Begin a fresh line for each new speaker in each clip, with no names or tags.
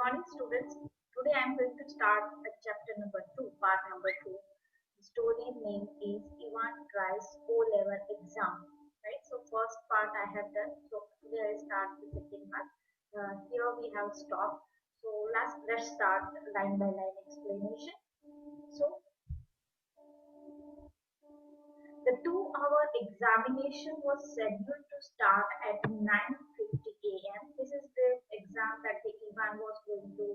morning, students. Today I am going to start chapter number 2, part number 2. The story name is Ivan Tries O-level exam. Right. So first part I have done. So today I start the second part. Here we have stopped. So let's start line by line explanation. So the 2-hour examination was scheduled to start at 9:50 a.m. This is the exam that the Ivan was going to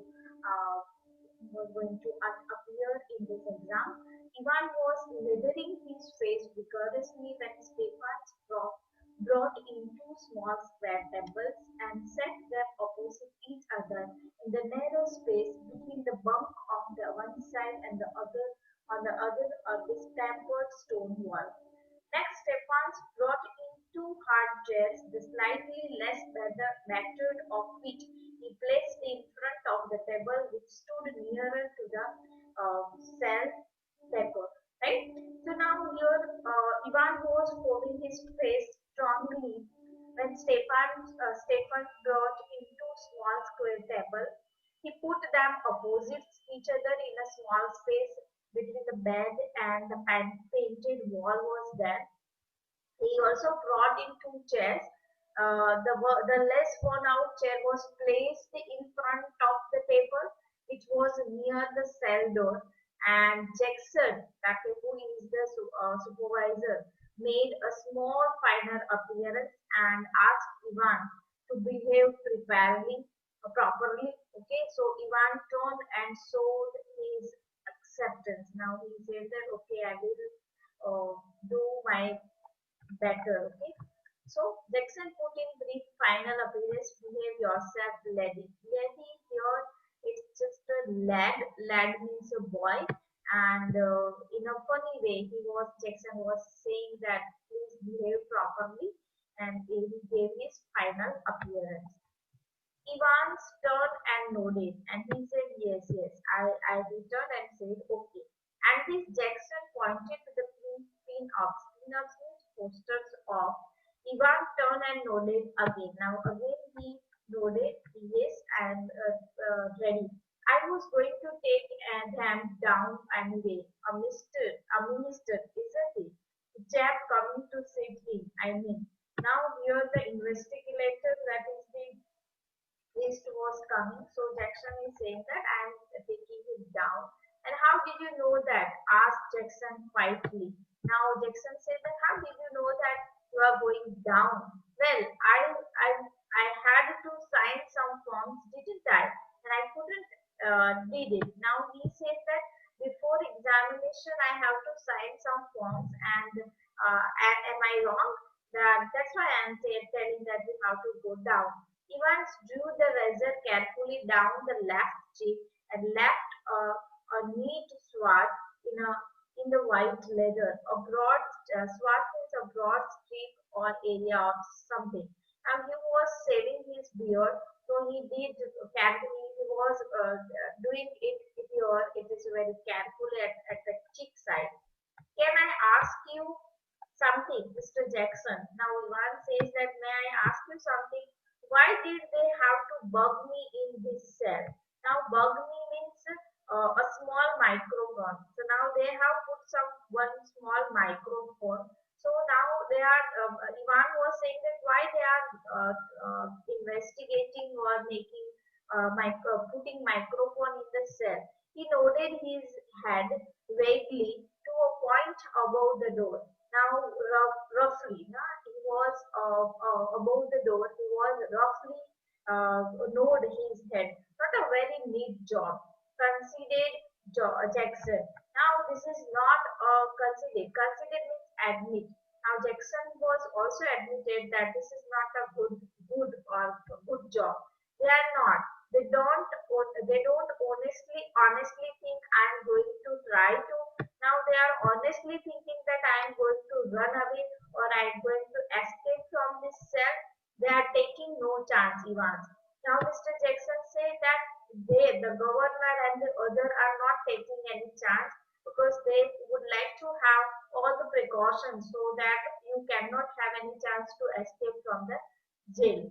appear in this exam. Ivan was leathering his face vigorously when Stefan's brought in two small square tables and set them opposite each other in the narrow space between the bunk on the one side and the other on the other of this tempered stone wall. Next, Stephans brought in two hard chairs, the slightly less battered of which he placed in front of the table which stood nearer to the cell paper. Right? So now here Ivan was holding his face strongly when Stefan brought in two small square tables. He put them opposite each other in a small space between the bed and the painted wall was there. He also brought in two chairs. The less worn out chair was placed in front of the table, which was near the cell door. And Jackson, who is the supervisor, made a small final appearance and asked Ivan to behave properly. Okay, so Ivan turned and showed his acceptance. Now he said that okay, I will do my better. Okay, so Jackson put in brief final appearance. Behave yourself, lady. Lady here it's just a lad. Lad means a boy, and in a funny way, Jackson was saying that please behave properly, and he gave his final appearance. Ivan turned and nodded, and he said, "Yes, yes." I returned and said, "Okay." And this Jackson pointed to the pin-ups. Pin-ups means posters of. Ivan turned and nodded again. Now again he nodded, yes, and ready. I was going to take them down anyway. A minister, isn't he? The chap coming to sit in. I mean, now here the investigator, that is the list was coming. So Jackson is saying that I am taking it down. And how did you know that? Asked Jackson quietly. Now Jackson said that how did you know that you are going down? Well, I had to sign some forms, didn't I? And I couldn't did it. Now he said that before examination I have to sign some forms, and am I wrong? That's why I am telling that we have to go down. Evans drew the razor carefully down the left cheek and left a neat swat in the white leather. A broad swat means a broad strip or area of something. And he was shaving his beard, so he did carefully. He was doing it here. It is very carefully at the cheek side. Can I ask you something, Mr. Jackson? Now Ivan says that may I ask you something? Why did they have to bug me in this cell? Now bug me means a small microphone. So now they have put one small microphone. So now they are Ivan was saying that why they are investigating or making putting microphone in the cell. He nodded his head vaguely to a point above the door. Now roughly, he was above the door. He was roughly nod his head. Not a very neat job, considered Jackson. Now this is not considered. Considered means admit. Now Jackson was also admitted that this is not a good job. They are not. They don't honestly think I am going to try to. Now they are honestly thinking that I am going to run away or I am going to escape from this cell. They are taking no chance, Evans. Now Mr. Jackson said that the governor and the other are not taking any chance because they would like to have all the precautions so that you cannot have any chance to escape from the jail.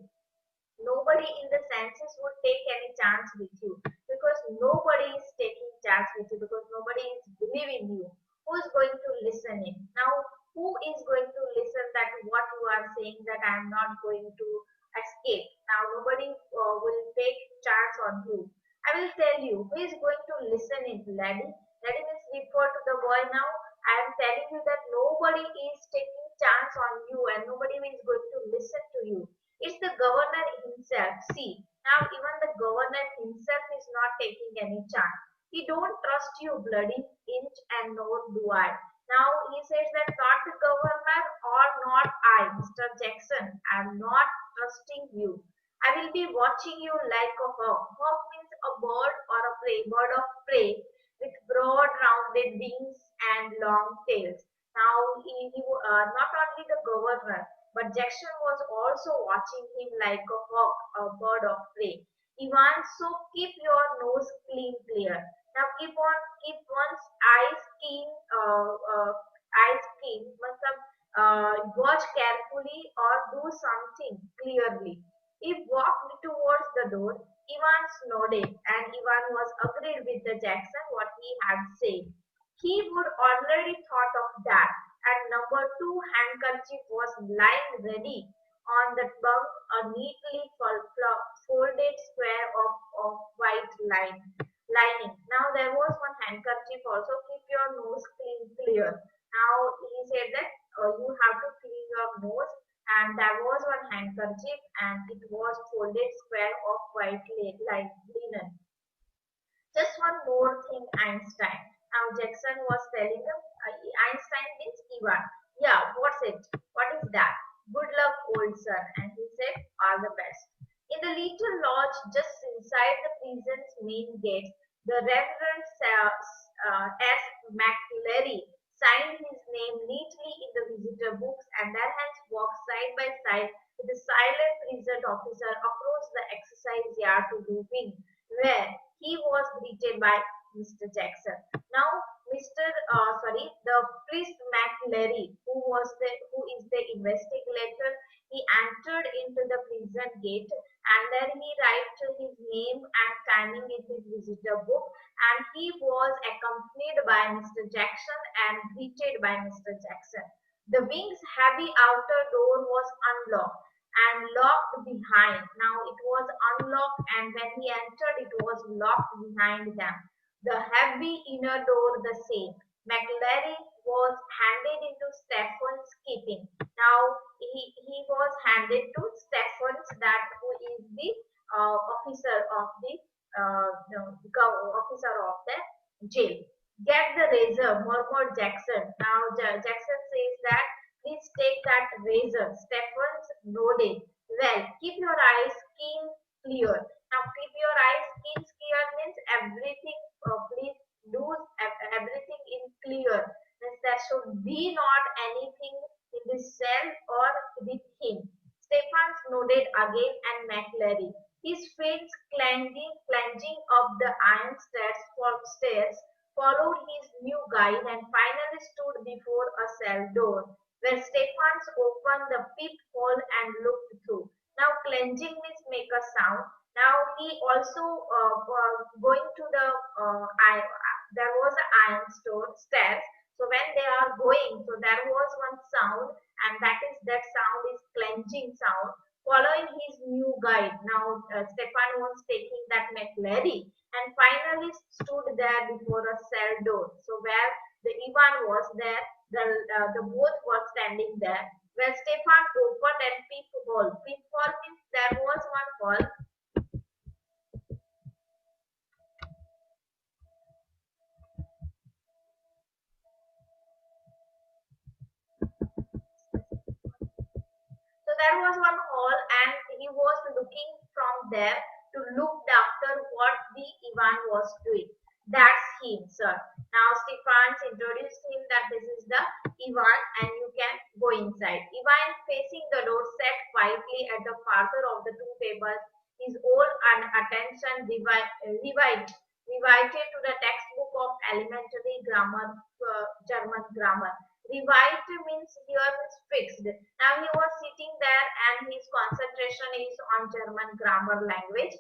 Nobody in the senses would take any chance with you, because nobody is taking chance with you, because nobody is believing you. Who is going to listen in now? Who is going to listen that what you are saying, that I am not going to escape? Now nobody will take chance on you. I will tell you who is going to listen in. Laddie, Laddie means refer to the boy. Now I am telling you that nobody is taking chance on you and nobody is going to listen to you. It's the governor himself. See, now even the governor himself is not taking any chance. He don't trust you bloody inch, and nor do I. Now he says that not the governor or not I, Mr. Jackson. I'm not trusting you. I will be watching you like a hawk. Hawk means a bird or a prey, bird of prey with broad rounded wings and long tails. Now not only the governor, but Jackson was also watching him like a hawk, a bird of prey. Ivan, so keep your nose clear. Now keep one's eyes keen, eyes keen. Watch carefully or do something clearly. He walked towards the door. Ivan nodded, and Ivan was agreed with the Jackson what he had said. He would already thought of that, and number two handkerchief was lying ready on the bunk, a neatly folded square of white lining. Now there was one handkerchief also. Keep your nose clear. Now he said that you have to clean your nose, and there was one handkerchief, and it was folded square of white linen. Just one more thing, Einstein. Now Jackson was telling him, Einstein means Ivan. Yeah, what's it? What is that? Good luck, old son. And he said, all the best. In the little lodge just inside the prison's main gate, the Reverend S. McLeary signed his name neatly in the visitor books, and their hands walked side by side with the silent prison officer across the exercise yard to the wing, where he was greeted by Mr. Jackson. Now, the priest McLeary, who is the investigator, he entered into the prison gate, and then he wrote his name and timing in his visitor book, and he was accompanied by Mr. Jackson and greeted by Mr. Jackson. The wing's heavy outer door was unlocked and locked behind. Now it was unlocked, and when he entered, it was locked behind them. The heavy inner door the same. McLary was handed into Stephen's keeping. Now he was handed to Stephen's, that who is the officer of the officer of the jail. Get the razor, murmured Jackson. Now Jackson says that please take that razor. Stephens nodded. Well, keep your eyes keen clear. Now keep your eyes keen clear means everything. Please do everything in clear. Means there should be not anything in the cell or with him. Stephens nodded again, and McLary, his face cleansing up the iron stairs, followed his new guide and finally stood before a cell door, where Stephens opened the peephole and looked through. Now cleansing means make a sound. Now he also going to the there was an iron stairs. So when they are going, so there was one sound, and that sound is cleansing sound. Following his new guide, now Stefan was taking that McLary and finally stood there before a cell door. So where the Ivan was there, the both were standing there. Where Stefan opened and peephole. Peephole means there was one hole. So there was one hole, and he was looking from there to look after what the Ivan was doing. That's him, sir. Now Stephens introduced him that this is the Ivan, and you can go inside. Ivan, facing the door, sat quietly at the farther of the two tables, his old attention riveted to the textbook of elementary grammar, German grammar. Revived means here is fixed. Now he was sitting there and his concentration is on German grammar language.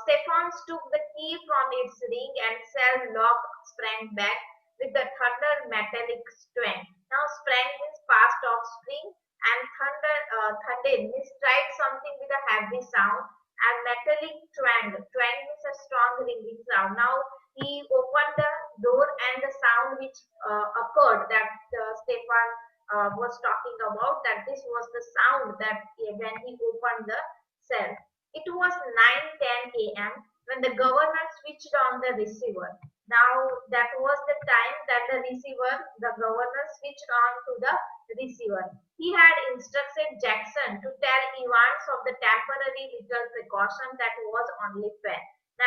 Stefan took the key from its ring and cell lock sprang back with the thunder metallic twang. Now sprang means passed off spring and thunder means strike something with a heavy sound and metallic twang. Twang means a strong ringing sound. Now he opened the door and the sound which occurred that Stefan was talking about, that this was the sound that when he opened the cell. It was 9:10 a.m. when the governor switched on the receiver. Now that was the time that the governor switched on to the receiver. He had instructed Jackson to tell Evans of the temporary little precaution that was only fair.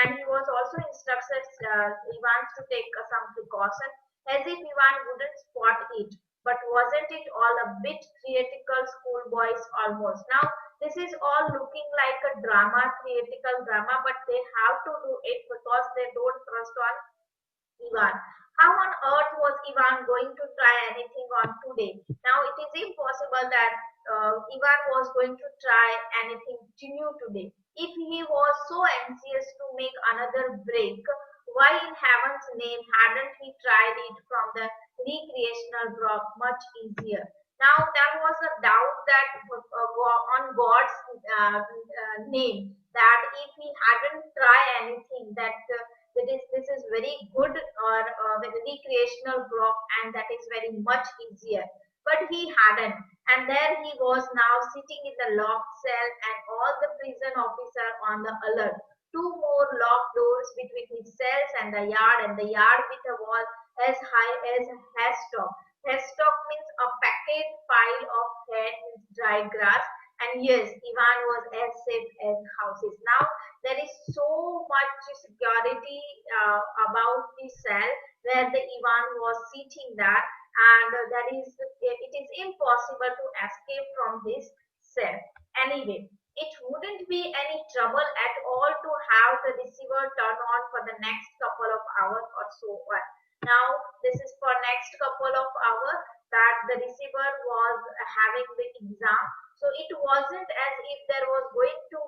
And he was also instructed Evans to take some precaution as if Ivan wouldn't spot it. But wasn't it all a bit theatrical, schoolboys almost? Now this is all looking like a drama, theatrical drama, but they have to do it because they don't trust on Ivan. How on earth was Ivan going to try anything on today? Now it is impossible that Ivan was going to try anything new today. If he was so anxious to make another break, why in heaven's name hadn't he tried it from the recreational drop much easier? Now there was a doubt that on God's name that if he hadn't tried anything this is very good or very recreational crop and that is very much easier, but he hadn't, and there he was now sitting in the locked cell and all the prison officer on the alert. Two more locked doors between his cells and the yard with a wall as high as a haystack. Haystack means a packed pile of hay means dry grass, and yes, Ivan was as safe as houses. Now there is so much security about the cell where the Ivan was sitting there, and it is impossible to escape from this cell. Anyway, it wouldn't be any trouble at all to have the receiver turn on for the next couple of hours or so on. Now this is for next couple of hours that the receiver was having the exam, so it wasn't as if there was going to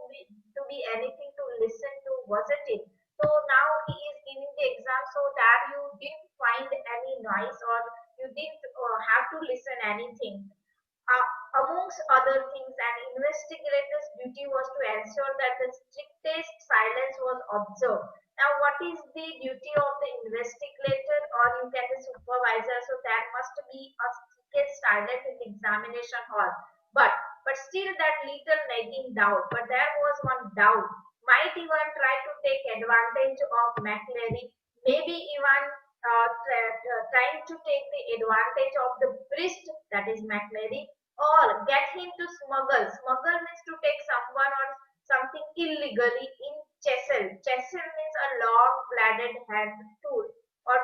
be anything to listen to, wasn't it? So now he is giving the exam so that you didn't find any noise or you didn't have to listen anything. Amongst other things, an investigator's duty was to ensure that the strictest silence was observed. Now, what is the duty of the investigator or you can the supervisor? So there must be a strict silence in the examination hall. But still that little nagging doubt. But there was one doubt. Might even try to take advantage of McLary. Maybe even trying to take the advantage of the priest, that is McLary, or get him to smuggle. Smuggle means to take someone or something illegally in chisel. Chisel means a long bladed hand tool or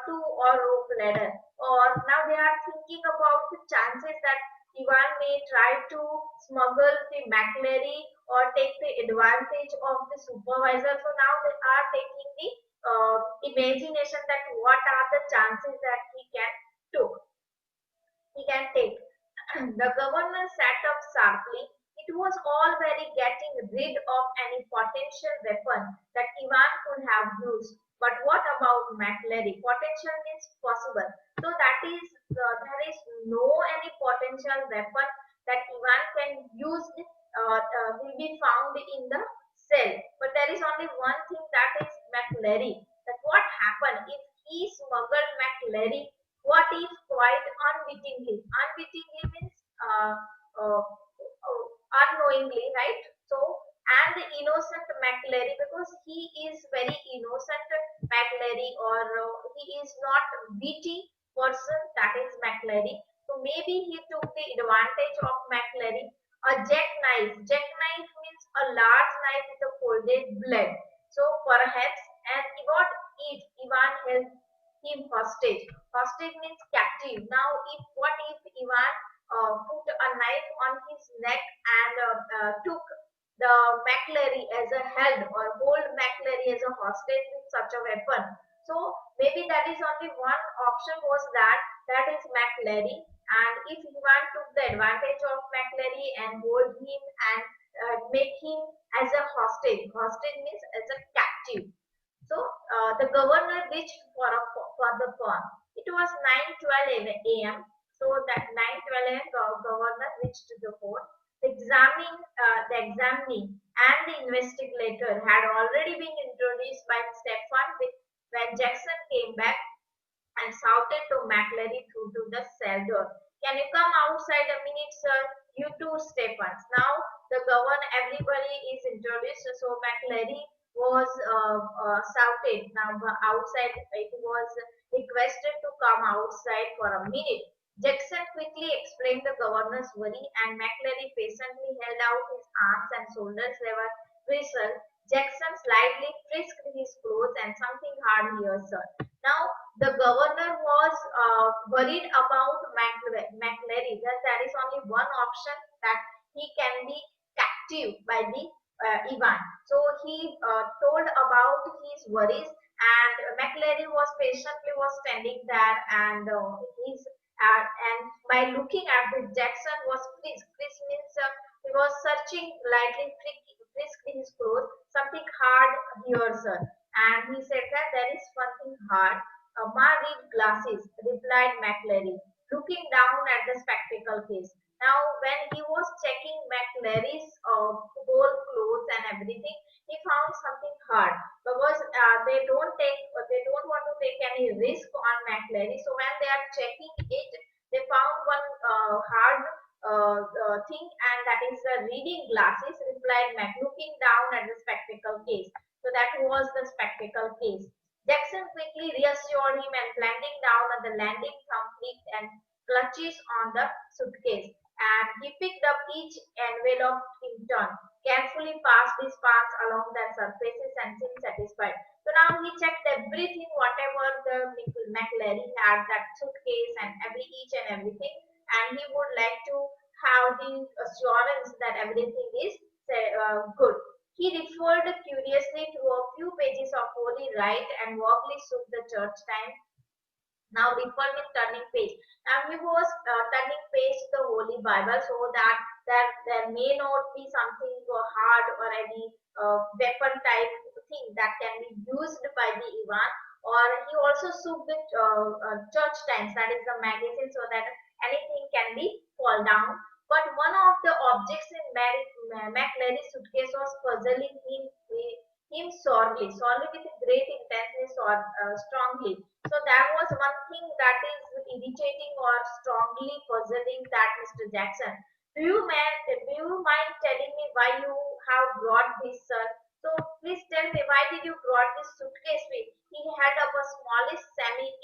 rope ladder. Or now they are thinking about the chances that Ivan may try to smuggle the McLary or take the advantage of the supervisor. So now they are taking the imagination that what are the chances that took he can take. The governor sat up sharply. It was all very getting rid of any potential weapon that Ivan could have used. But what about McLary? Potential means possible. So that is there is no any potential weapon that Ivan can use will be found in the cell. But there is only one thing, that is McLary. That what happened if he smuggled McLary? What if quite unwittingly? Unwittingly means unknowingly, right? So, and the innocent McLary, because he is very innocent McLary, or he is not witty person, that is McLary. So maybe he took the advantage of McLary. A jackknife. Jackknife means a large knife with a folded blade. So perhaps, and what if Ivan held him hostage? Hostage means captive. Now, what if Ivan put a knife on his neck and took the McLary as a held or hold McLary as a hostage with such a weapon? So Maybe that is only one option was that is McLary, and if Ivan took the advantage of McLary and hold him and make him as a hostage. Hostage means as a captive. So the governor reached for the pawn. It was 9:12 a.m. So that 9:12 a.m. Governor reached to the fort. The examining and the investigator had already been introduced by Stefan when Jackson came back and shouted to McLary through to the cell door. Can you come outside a minute, sir? You too, Stephens. Now the governor, everybody is introduced. So McLary was shouted. Now outside, it was requested to come outside for a minute. Jackson quickly explained the governor's worry, and McLary patiently held out his arms and shoulders. They were bristled. Jackson slightly frisked his clothes and something hard here, sir. Now the governor was worried about McLary. There is only one option that he can be captive by the Ivan. So he told about his worries, and McLary was patiently was standing there, and and by looking at the Jackson was frisked. Frisk means he was searching lightly, frisked his clothes. Something hard here, sir. And he said that there is something hard. Ma read glasses, replied McLary, looking down at the spectacle case. Now, when he was checking McLary's whole clothes and everything, he found something hard because they don't want to take any risk on McLary. So when they are checking it, they found one hard thing, and that is the reading glasses. Replied Mac, looking down at the spectacle case. So that was the spectacle case. Jackson quickly reassured him and planting down at the landing thumb flicked and clutches on the suitcase. And he picked up each envelope in turn, carefully passed his palms along their surfaces and seemed satisfied. So now he checked everything, whatever the McLary had, that suitcase and each and everything, and he would like to have the assurance that everything is good. He referred curiously to a few pages of Holy Writ and vaguely shook the church time. Now refer with turning page. Now he was turning page to the Holy Bible so that there may not be something hard or any weapon type thing that can be used by the Ivan. Or he also shook the church times, that is the magazine, so that anything can be fall down. But one of the objects in McLary's suitcase was puzzling him sorely with great intensity or strongly. So that was one thing that is irritating or strongly puzzling that Mr. Jackson. Do you mind telling me why you have brought this, sir? So please tell me, why did you brought this suitcase with? He had up a smallish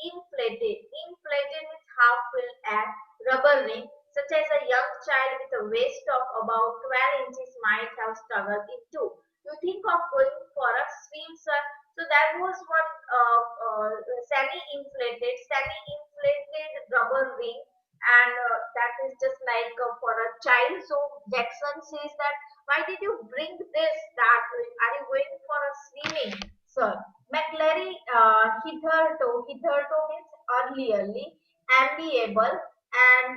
inflated with half-filled air rubber ring, such as a young child with a waist of about 12 inches might have struggled into. You think of going for a swim, sir? So that was one semi-inflated rubber ring, and that is just like for a child. So Jackson says that, why did you bring this? That are you going for a swimming, sir? McLary hitherto means early, amiable, and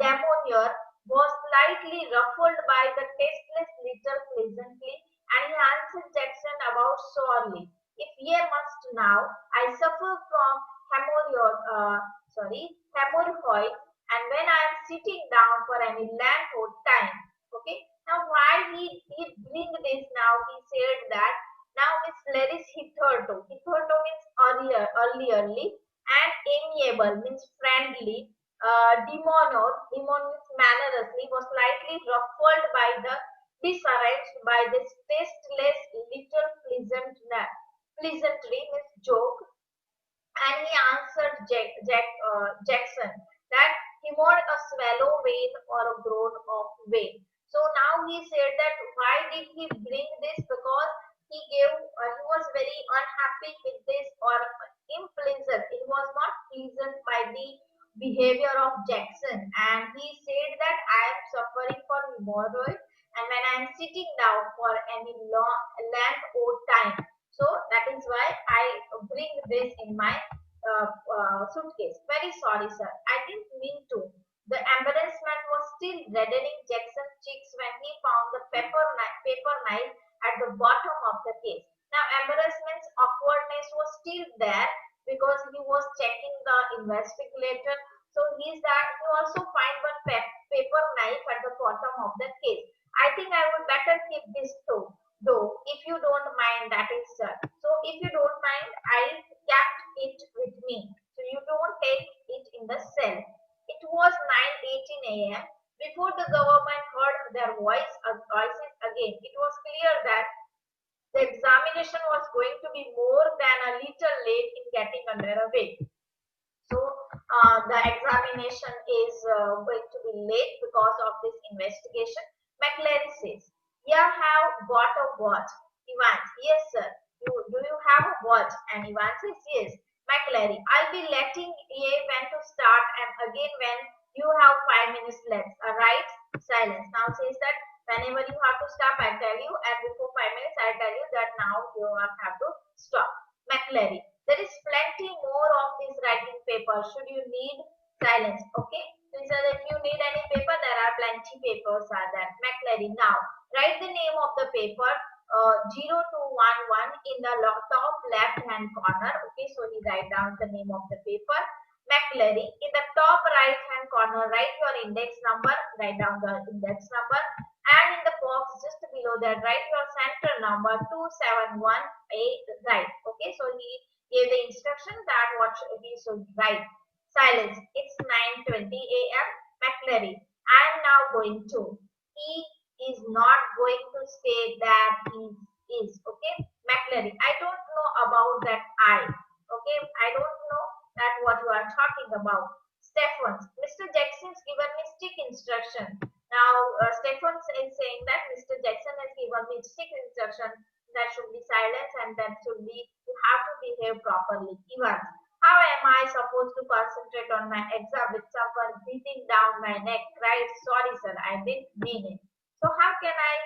Damonier was slightly ruffled by the tasteless little pleasantly, and he answered Jackson about sorely. If ye must now, I suffer from hemorrhoid, and when I am sitting down for any length of time. Okay. Now why he bring this now? He said that now Miss Laris hitherto. Hitherto means early, and amiable means friendly. Demon means mannerously, was slightly ruffled by the disarranged by this tasteless little pleasantry means joke, and he answered Jackson that he wanted a swallow vein or a groan of vein. So now he said that why did he bring this? Because he was very unhappy with this or unpleasant. It was not pleasant by the behavior of Jackson, and he said that I am suffering from hemorrhoid, and when I am sitting down for any long length or time. So that is why I bring this in my suitcase. Very sorry, sir. I didn't mean to. The embarrassment was still reddening Jackson's cheeks when he found the paper knife at the bottom of the case. Now, embarrassment's awkwardness was still there because he was checking the investigator. So he's that he also find one paper knife at the bottom of the case. I think I would better keep this too, though, if you don't mind, that is sir. So if you don't mind, I kept it with me. So you don't take it in the cell. It was 9:18 a.m. Before the government heard their voices again. It was clear that the examination was going to be more than a little late in getting underway. So the examination is going to be late because of this investigation. McLary says, "You have got a watch." Ivan, "Yes, sir." Do you have a watch? And Ivan says, "Yes." McLary, "I'll be letting you when to start and again when you have 5 minutes left. All right?" Silence. Now says that whenever you have to stop, I tell you, and before 5 minutes, I tell you that now you have to stop. McLary, "There is plenty more of this writing paper. Should you need silence?" Okay. So if you need any paper, there are plenty papers are there. McLary, "Now write the name of the paper 0211 in the top left hand corner." Okay. So he write down the name of the paper. McLary, "In the top right hand corner, write your index number." Write down the index number. And in the box just below that, write your center number 2718. Right. Okay. So he gave the instruction that what he should write. Silence. It's 9:20 a.m. McLary, "I am now going to." He is not going to say that he is. Okay. McLary, "I don't know about that I." Okay. I don't know that what you are talking about. Stephens, "Mr. Jackson's given me strict instruction." Now, Stephens is saying that Mr. Jackson has given me strict instruction that should be silence and that should be, you have to behave properly. Even, "How am I supposed to concentrate on my exam with someone breathing down my neck?" Right? "Sorry, sir, I didn't mean it." So how can I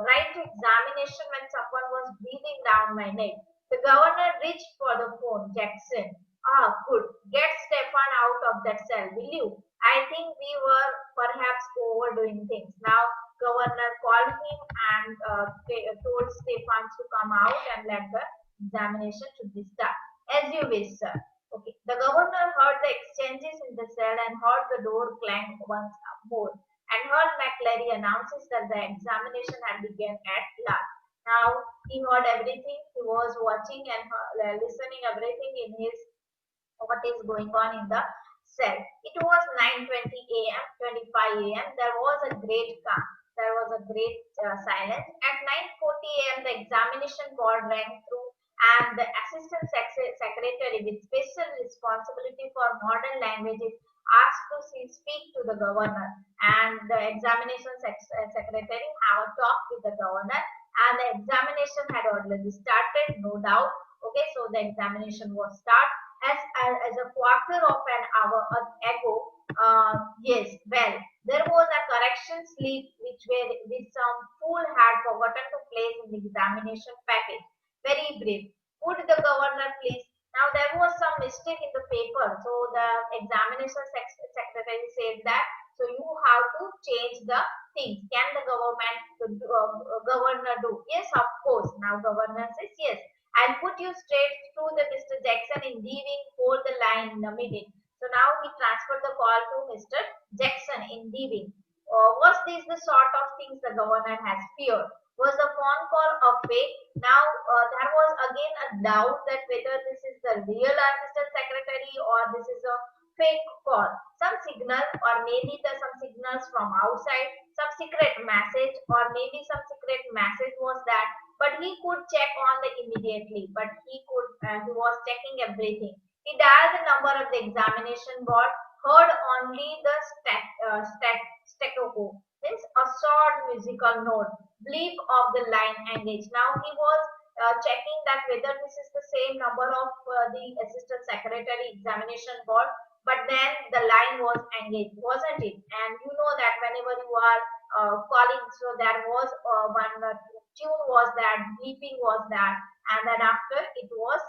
write examination when someone was breathing down my neck? The governor reached for the phone. Jackson, "Ah, good. Get Stefan out of that cell, will you? I think we were perhaps overdoing things." Now, governor called him and told Stefan to come out and let the examination should be start. "As you wish, sir." Okay. The governor heard the exchanges in the cell and heard the door clang once more, and heard McLary announces that the examination had begun at last. Now he heard everything. He was watching and listening everything in his what is going on in the cell. It was 9:20 a.m., 25 a.m. There was a great calm. There was a great silence. At 9:40 a.m., the examination board rang through, and the assistant secretary with special responsibility for modern languages asked to speak to the governor. And the examination secretary have a talk with the governor, and the examination had already started, no doubt. Okay, so the examination was started as a quarter of an hour ago. Yes, well, there was a correction slip which some fool had forgotten to place in the examination package. Very brief. Would the governor please? Now there was some mistake in the paper, so the examination secretary said that. So you have to change the things. Can the governor do? Yes, of course. Now governor says yes. "I'll put you straight to the Mr. Jackson in leaving. Hold the line in a minute." So now he transferred the call to Mr. Jackson in leaving. Was this the sort of things the governor has feared? Was the phone call a fake? Now there was again a doubt that whether this is the real assistant secretary or this is a fake call. Some signal, or maybe some signals from outside, some secret message, or maybe some secret message was that. But he could check on the immediately. But he was checking everything. He dialed the number of the examination board, heard only the staccato, means a short musical note, bleep of the line engaged. Now he was checking that whether this is the same number of the assistant secretary examination board, but then the line was engaged, wasn't it? And you know that whenever you are calling, so there was one tune was that, beeping was that, and then after it was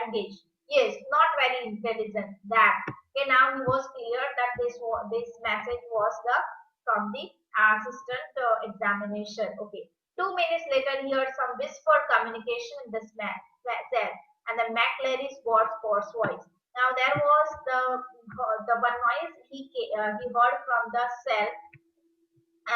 engaged. Yes, not very intelligent. That okay. Now he was clear that this message was the from the assistant examination. Okay. 2 minutes later, he heard some whispered communication in the cell, and then McLary's hoarse voice. Now there was the one noise he heard from the cell,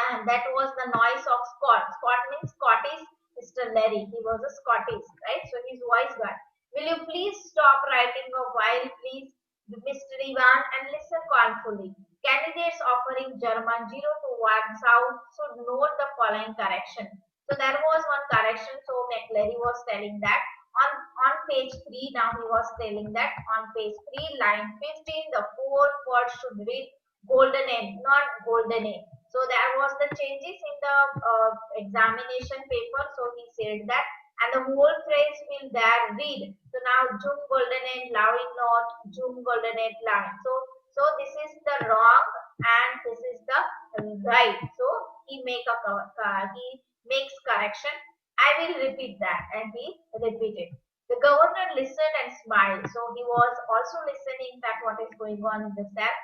and that was the noise of Scott. Scott means Scottish Mr. Larry. He was a Scottish, right? So his voice got. Will you please stop writing a while, please, Mr. Ivan, and listen carefully. Candidates offering German 0 to 1 South should note the following correction. So there was one correction. So McLary was telling that on page 3. Now he was telling that on page 3, line 15, the fourth word should read golden end, not golden end. So there was the changes in the examination paper. So he said that, and the whole phrase will there read. So now June golden end, line not June golden end, line. So this is the wrong and this is the right. So he he makes correction. I will repeat that, and he repeated. The governor listened and smiled. So he was also listening that what is going on in the cell.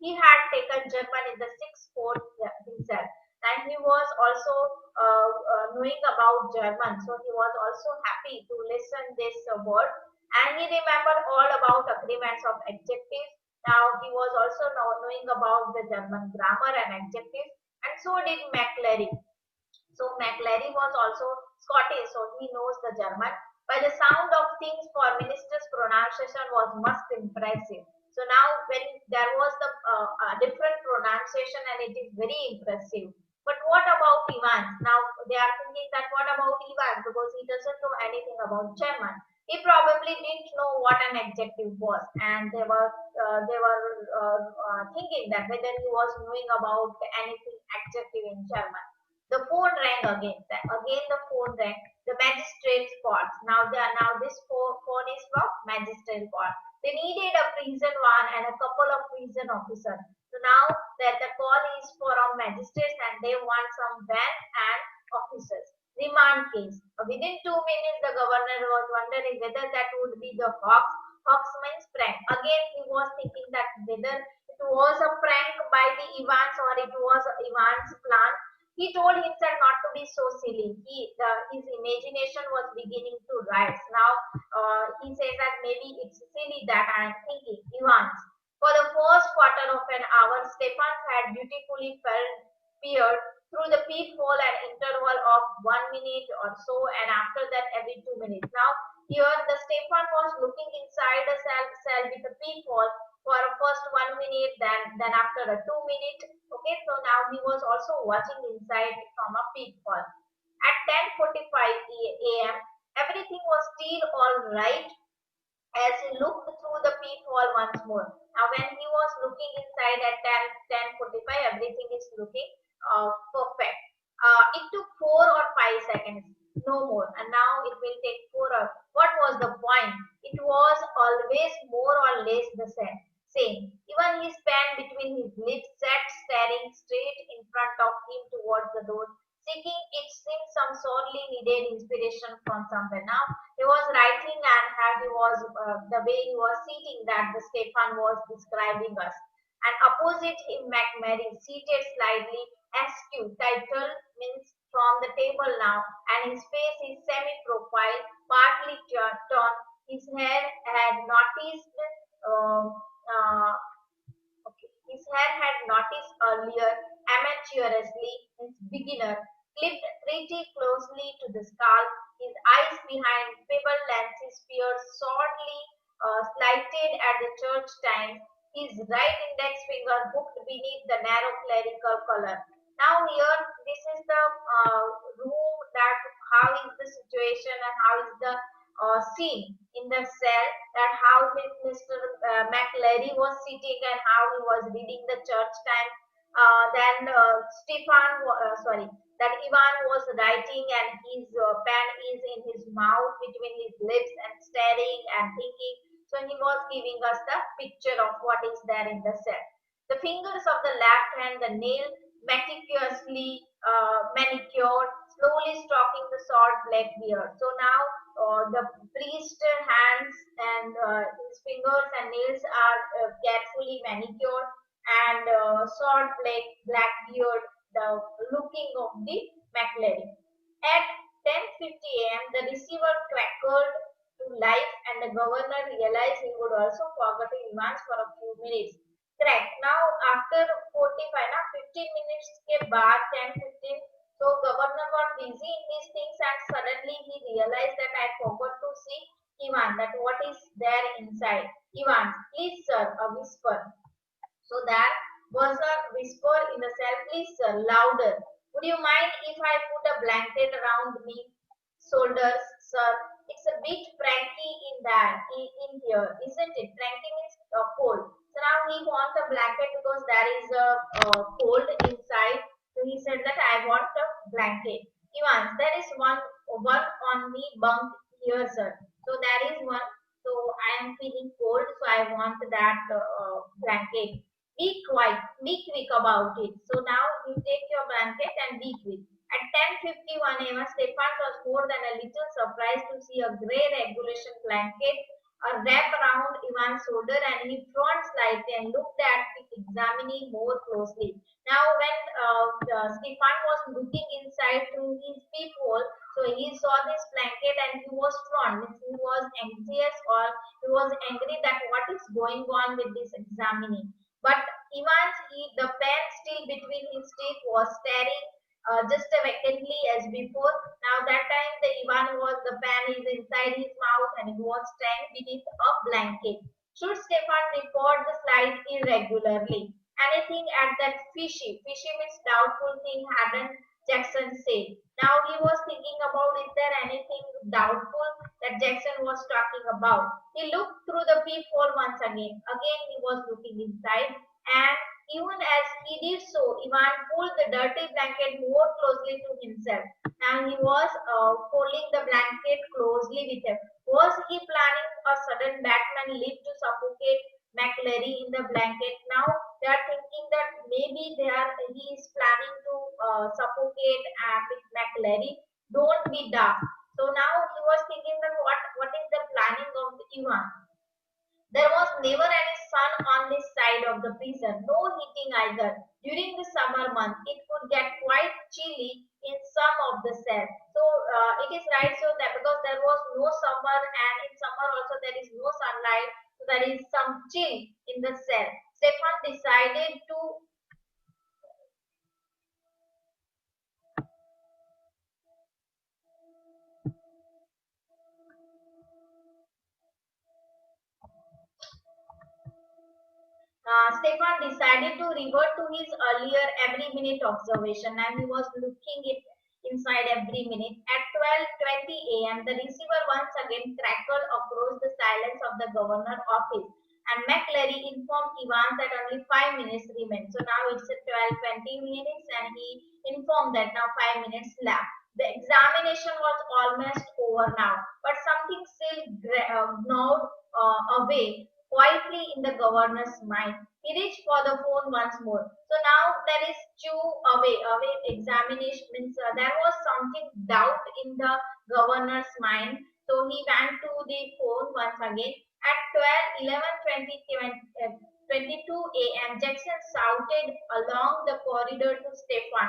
He had taken German in the sixth form himself, and he was also knowing about German. So he was also happy to listen this word, and he remembered all about agreements of adjectives. Now he was also now knowing about the German grammar and adjectives, and so did McLary. So McLary was also Scottish, so he knows the German. By the sound of things, for minister's pronunciation was most impressive. So now when there was the different pronunciation and it is very impressive. But what about Ivan? Now they are thinking that what about Ivan, because he doesn't know anything about German. He probably didn't know what an adjective was, and they were thinking that whether he was knowing about anything adjective in German. The phone rang again. Again the phone rang. The magistrate's court. Now this phone is from magistrate court. They needed a prison one and a couple of prison officers. So now that the call is from magistrates and they want some van and officers. Remand case. Within 2 minutes, the governor was wondering whether that would be the Hawksman's prank. Again, he was thinking that whether it was a prank by the Evans or it was Evans' plan. He told himself not to be so silly. His imagination was beginning to rise. Now he says that maybe it's silly that I am thinking. Evans. For the first quarter of an hour, Stefan had dutifully peered through the peephole an interval of 1 minute or so, and after that every 2 minutes. Now here the Stefan was looking inside the cell with the peephole for a first 1 minute, then after a 2 minute. Okay, so now he was also watching inside from a peephole. At 10:45 a.m., everything was still all right as he looked through the peephole once more. Now, when he was looking inside at 10:45, everything is looking perfect. It took 4 or 5 seconds, no more, and now it will take 4 or. What was the point? It was always more or less the same. Even his pen between his lips sat staring straight in front of him towards the door, seeking it seemed some sorely needed inspiration from somewhere. Now he was writing, and he was the way he was sitting that the Stefan was describing us. And opposite him, McMary, seated slightly askew, title means from the table now, and his face is semi-profile, partly turned. His hair had noticed. Uh, Okay. His hair had noticed earlier amateurishly, his beginner, clipped pretty closely to the scalp, his eyes behind pebble lenses peered shortly slighted at the church times, his right index finger hooked beneath the narrow clerical collar. Now here, this is the room that how is the situation and how is the scene in the cell, that how Mr. McLary was sitting and how he was reading the church time. Then that Ivan was writing and his pen is in his mouth between his lips and staring and thinking. So he was giving us the picture of what is there in the cell. The fingers of the left hand, the nail meticulously manicured, slowly stroking the short black beard. So now the priest hands and his fingers and nails are carefully manicured, and short black beard, the looking of the McLaren. At 10:50 a.m., the receiver crackled to life, and the governor realized he would also forget Evans for a few minutes. Correct. Now, after 45, now 15 minutes के बाद 10:15, so governor got busy in these things, and suddenly he realized that I forgot to see Ivan, that what is there inside. Ivan, please sir, a whisper. So that was a whisper in the cell. Please sir, louder. Would you mind if I put a blanket around me? Shoulders, sir. It's a bit cranky in that in here, isn't it? Cranky means cold. So now he wants a blanket because there is a cold inside. So he said that I want a blanket. Ivan, there is one on me bunk here, sir. So there is one. So I am feeling cold, so I want that blanket. Be quick about it. So now you take your blanket and be quick. At 10:51 a.m., Stefan was more than a little surprised to see a grey regulation blanket wrap around Ivan's shoulder, and he frowned slightly and looked at it, examining more closely. Now, when Stefan was looking inside through his peephole, so he saw this blanket and he was frowned. He was anxious, or he was angry that what is going on with this examining. But the pen still between his teeth was staring just vacantly as before. Now that time the Ivan was the pen is inside his mouth and he was staring beneath a blanket. Should Stefan report the slide irregularly? Anything at that fishy? Fishy means doubtful thing, hadn't Jackson said. Now he was thinking about is there anything doubtful that Jackson was talking about. He looked through the peephole once again. Again he was looking inside, and even as he did so, Ivan pulled the dirty blanket more closely to himself. Now he was folding the blanket closely with him. Was he planning a sudden Batman leap to suffocate McLary in the blanket? Now they are thinking that maybe he is planning to suffocate with McLary. Don't be daft. So now he was thinking that what is the planning of the Ivan? There was never any sun on this side of the prison, no heating either. During the summer month, it could get quite chilly in some of the cells. So it is right so that because there was no summer, and in summer also there is no sunlight, so there is some chill in the cell. Stefan decided to Stefan decided to revert to his earlier every minute observation, and he was looking it inside every minute. At 12:20 a.m., the receiver once again crackled across the silence of the governor's office, and McLary informed Ivan that only 5 minutes remained. So now it's at 12:20 minutes, and he informed that now 5 minutes left. The examination was almost over now, but something still gnawed away quietly in the governor's mind. He reached for the phone once more. So now there is away examination means there was something doubt in the governor's mind. So he went to the phone once again. At 22 a.m., Jackson shouted along the corridor to Stefan.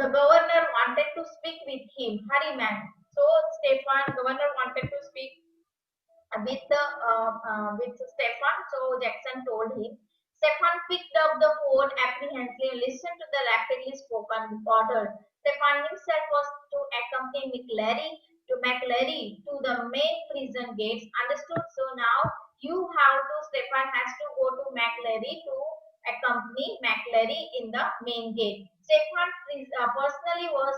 The governor wanted to speak with him. Hurry, man. So governor wanted to speak with Stefan. So Jackson told him. Stefan picked up the phone apprehensively and listened to the rapidly spoken order. Stefan himself was to accompany McLary to the main prison gates. Understood? So now Stefan has to go to McLary to accompany McLary in the main gate. Stefan personally was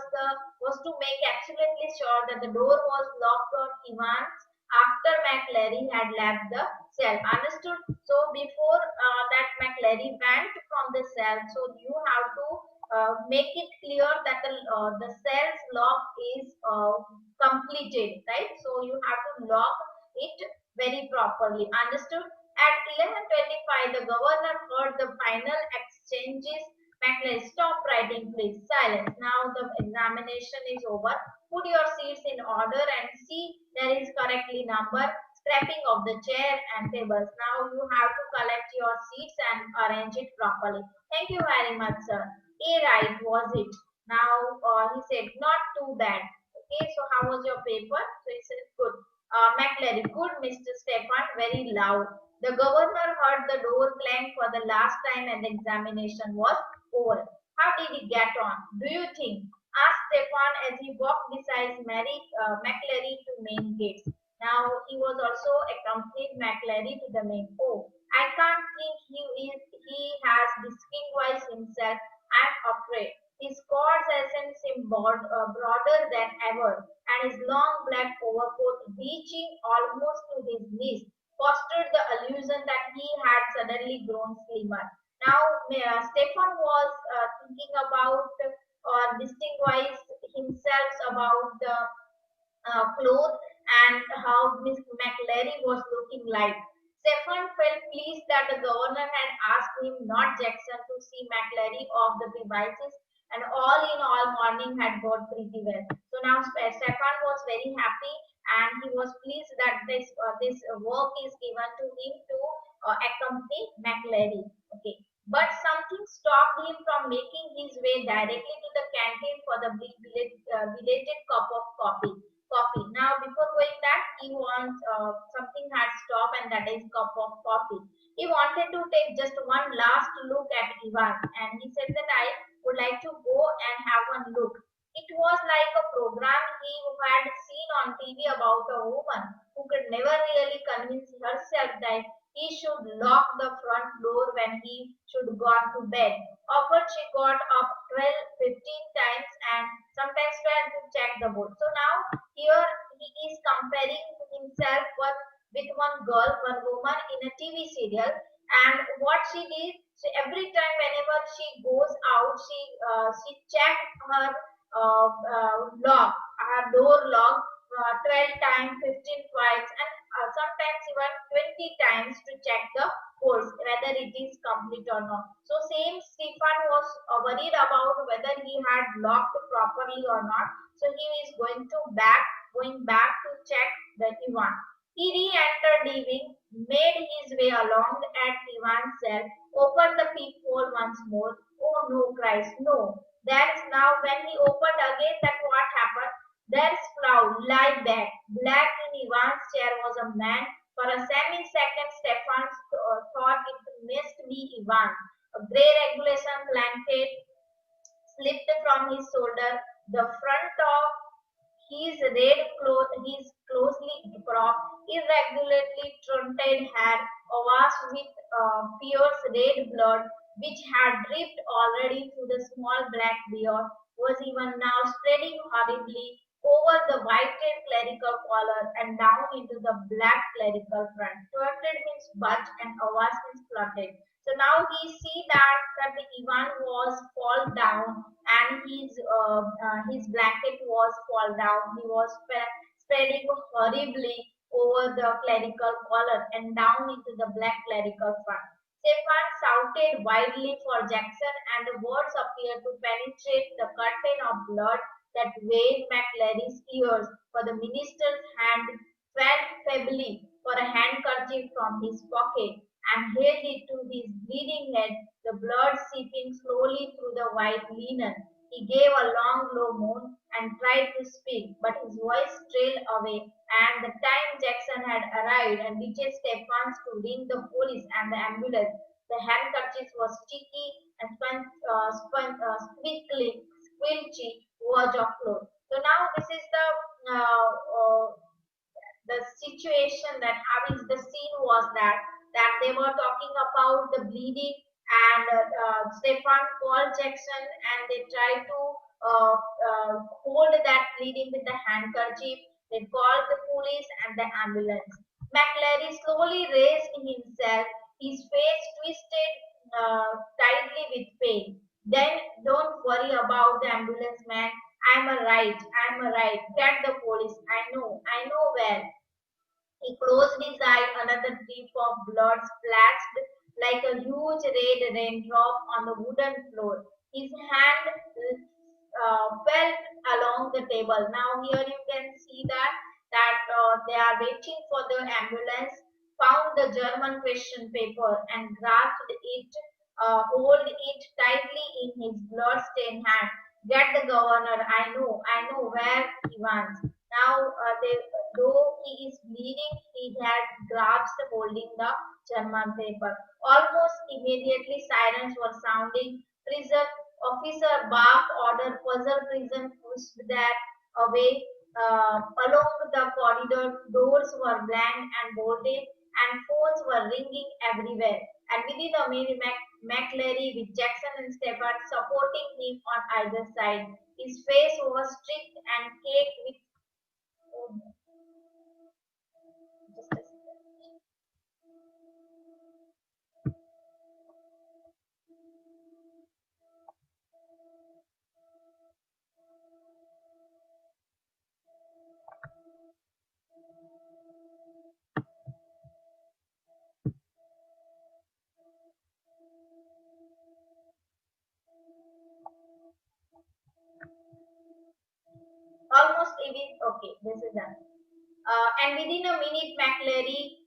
to make absolutely sure that the door was locked on Ivan's after McLary had left the cell. Understood? So before that McLary went from the cell, so you have to make it clear that the cell's lock is completed, right? So you have to lock it very properly. Understood? At 11:25, the governor heard the final exchanges. McLean, stop writing, please. Silence. Now the examination is over. Put your seats in order and see there is correctly numbered. Scraping of the chair and tables. Now you have to collect your seats and arrange it properly. Thank you very much, sir. A right was it. Now he said, not too bad. Okay, so how was your paper? So he said, good. McLary, good, Mr. Stefan, very loud. The governor heard the door clang for the last time and the examination was over. How did he get on? Do you think? Asked Stefan as he walked beside McLary to main gates. Now he was also accompanied McLary to the main. Oh, I can't think he has distinguished himself. I'm afraid. His cords seemed broader than ever, and his long black overcoat, reaching almost to his knees, fostered the illusion that he had suddenly grown slimmer. Now, Stefan was thinking about or distinguished himself about the clothes and how Miss McLary was looking like. Stefan felt pleased that the governor had asked him, not Jackson, to see McLary of the premises, and all in all, morning had gone pretty well. So now Stefan was very happy and he was pleased that this work is given to him to accompany McLary. Okay. But something stopped him from making his way directly to the canteen for the belated cup of coffee. Now, before going that, he wants something had stopped, and that is cup of coffee. He wanted to take just one last look at Ivan, and he said that I would like to go and have one look. It was like a program he had seen on TV about a woman who could never really convince herself that he should lock the front door when he should go to bed. Often she got up 12, 15 times and sometimes 12 to check the board. So now here he is comparing himself with one girl, one woman in a TV serial, and what she did, so every time whenever she goes out, she checked her her door lock 12 times, 15 twice, and sometimes even 20 times to check the course whether it is complete or not. So same Stefan was worried about whether he had locked properly or not. So he is going back to check the Ivan. He re-entered the wing, made his way along at Ivan's cell, opened the peephole once more. Oh no, Christ, no. There is now when he opened again, that what happened? There's Cloud lie back. Black in Ivan's chair was a man. For a semi-second, Stefan thought it must be Ivan. A grey regulation blanket slipped from his shoulder. The front of his closely cropped, irregularly truncated hair, awash with fierce red blood, which had dripped already through the small black beard, was even now spreading horribly over the whited clerical collar and down into the black clerical front. Twirted means butt and awash means fluttered. So now we see that the Ivan was fall down and his blanket was fall down. He was spreading horribly over the clerical collar and down into the black clerical front. Stefan shouted wildly for Jackson, and the words appeared to penetrate the curtain of blood that veiled McLary's ears, for the minister's hand felt feebly for a handkerchief from his pocket and held it to his bleeding head, the blood seeping slowly through the white linen. He gave a long, low moan and tried to speak, but his voice trailed away, and the time Jackson had arrived and reached Stephens to ring the police and the ambulance, the handkerchief was sticky and squelchy verge of cloth. So now this is the situation that how is the scene was that they were talking about the bleeding and Stefan called Jackson and they tried to hold that bleeding with the handkerchief. They called the police and the ambulance. McLary slowly raised himself, his face twisted tightly with pain. Then don't worry about the ambulance man. I'm a right. Get the police. I know where. He closed his eye, another drip of blood splashed like a huge red raindrop on the wooden floor. His hand fell along the table. Now here you can see that they are waiting for the ambulance. Found the German question paper and grasped it, hold it tightly in his blood-stained hand. Get the governor. I know where he wants. Now, though he is bleeding, he had grasped holding the German paper. Almost immediately, sirens were sounding. Prison officer barked order. Puzzle prison pushed that away. Along the corridor, doors were blank and bolted, and phones were ringing everywhere. And within a minute, McLary with Jackson and Stephen supporting him on either side. His face was strict and caked with. Oh, just a second. Almost even okay. This is done. And within a minute, McLary,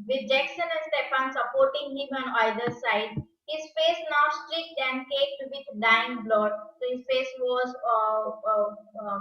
with Jackson and Stefan supporting him on either side, his face now streaked and caked with dying blood. So his face was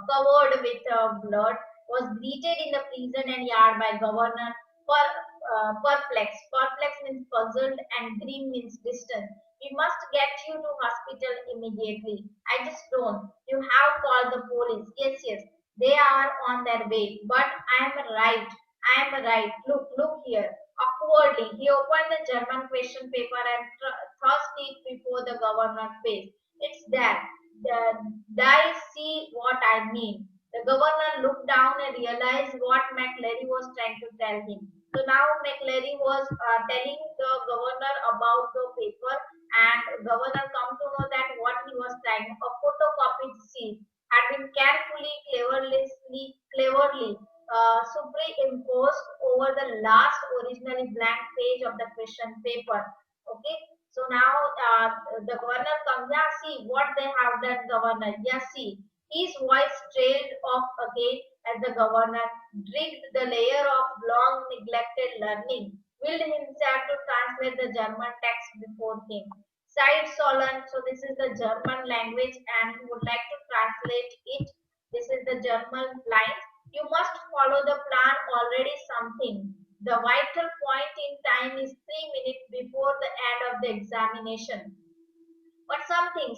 covered with blood, was greeted in the prison and yard by governor. Perplexed. Perplexed means puzzled and grim means distant. We must get you to hospital immediately. I just don't. You have called the police. Yes, yes. They are on their way. But I am right. I am right. Look here. Awkwardly, he opened the German question paper and thrust it before the governor's face. It's there. I see what I mean. The governor looked down and realized what McLary was trying to tell him. So now McLary was telling the governor about the paper, and governor come to know that what he was trying. A photocopied sheet had been cleverly superimposed over the last originally blank page of the question paper. Okay, so now the governor comes. Yeah, see what they have done, governor. Yeah, see. His voice trailed off again as the governor dragged the layer of long neglected learning, willed himself to translate the German text before him. Sighed Solon, so this is the German language, and he would like to translate it. This is the German line. You must follow the plan already something. The vital point in time is 3 minutes before the end of the examination. But something.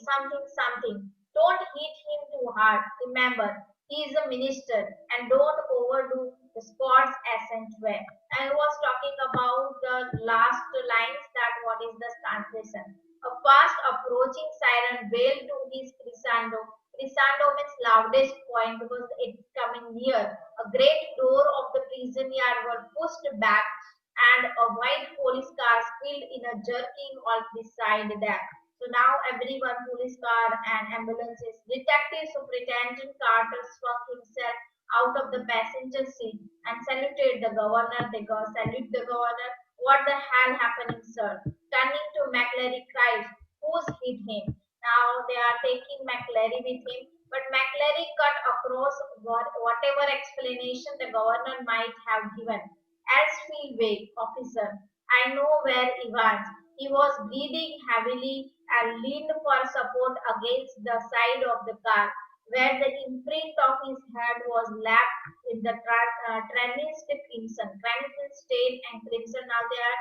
Don't hit him too hard. Remember, he is a minister and don't overdo the Scots accent well. And was talking about the last lines that what is the translation. A fast approaching siren wailed to his crescendo. Crescendo means loudest point because it's coming near. A great door of the prison yard were pushed back and a white police car spilled in a jerking all beside them. So now everyone, police car and ambulances. Detective Superintendent Carter swung himself out of the passenger seat and saluted the governor. They go salute the governor. What the hell happening, sir? Turning to McLary cried, who's hit him? Now they are taking McLary with him, but McLary cut across whatever explanation the governor might have given. Elsfield Way, officer. I know where he was. He was breathing heavily and leaned for support against the side of the car, where the imprint of his head was lapped in the tranced crimson, crimson stain and crimson. Now they are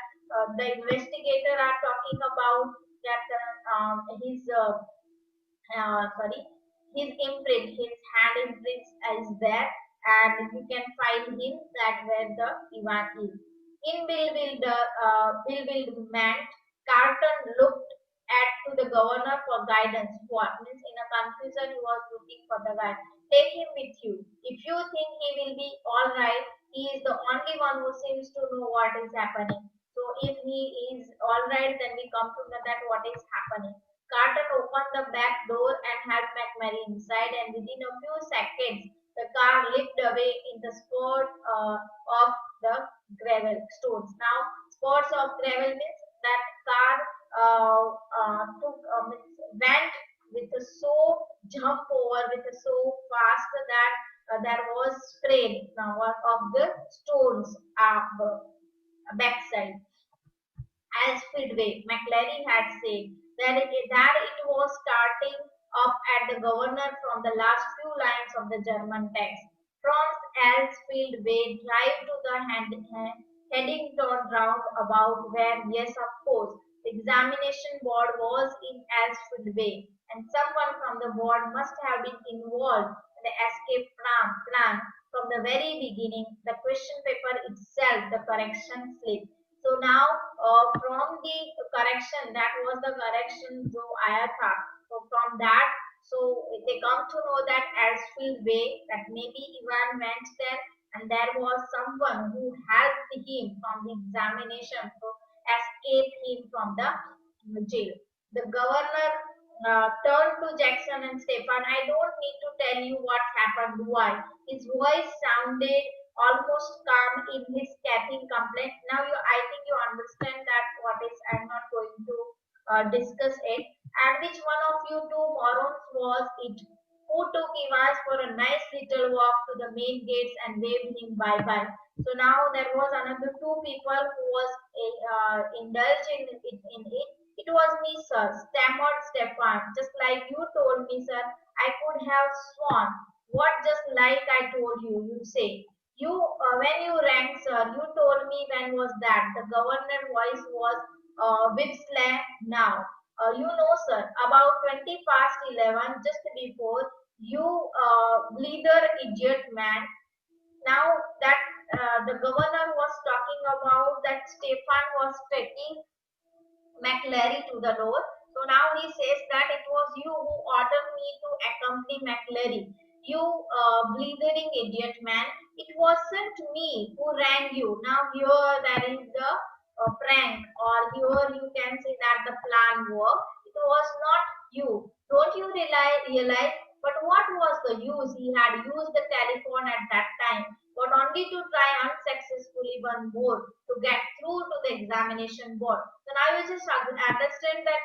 the investigator are talking about that sorry, his imprint, his hand imprint is there, and you can find him that where the event is. In bewilderment, Carlton looked at to the governor for guidance. What means in a confusion he was looking for the guide. Take him with you. If you think he will be all right, he is the only one who seems to know what is happening. So if he is all right, then we come to know that what is happening. Carter opened the back door and helped McMurray inside, and within a few seconds, the car leaped away in the sport of the gravel stones. Now, spots of gravel means that car went there was sprayed now of the stones backside. As Speedway, McClary had said that it was starting up at the governor from the last few lines of the German text. From Elsfield Way, drive to the Headington roundabout, where, yes, of course, the examination board was in Elsfield Way, and someone from the board must have been involved in the escape plan from the very beginning. The question paper itself, the correction slip. So now, from the correction, that was the correction जो आया था. So from that, so they come to know that Elsfield Way, that maybe Ivan went there, and there was someone who helped him from the examination to escape him from the jail. The governor turned to Jackson and Stefan. I don't need to tell you what happened, do I? His voice sounded almost calm in his scathing complaint. Now I think you understand that what is. I'm not going to discuss it. And which one of you two morons was it who took Ivas for a nice little walk to the main gates and waved him bye bye? So now there was another two people who was indulged in it. It was me, sir, stammered Stefan. Just like you told me, sir, I could have sworn. What, just like I told you, you say. You, when you rang, sir, you told me when was that? The governor voice was whipsla now. You know, sir, about 20 past 11, just before you bleeder idiot man. Now that the governor was talking about that Stefan was taking McLary to the door. So now he says that it was you who ordered me to accompany McLary. You blithering idiot man. It wasn't me who rang you. Now here there is the prank, or here you can say that the plan worked. It was not you. Don't you realize? But what was the use? He had used the telephone at that time, but only to try unsuccessfully one more to get through to the examination board. So now you just understand that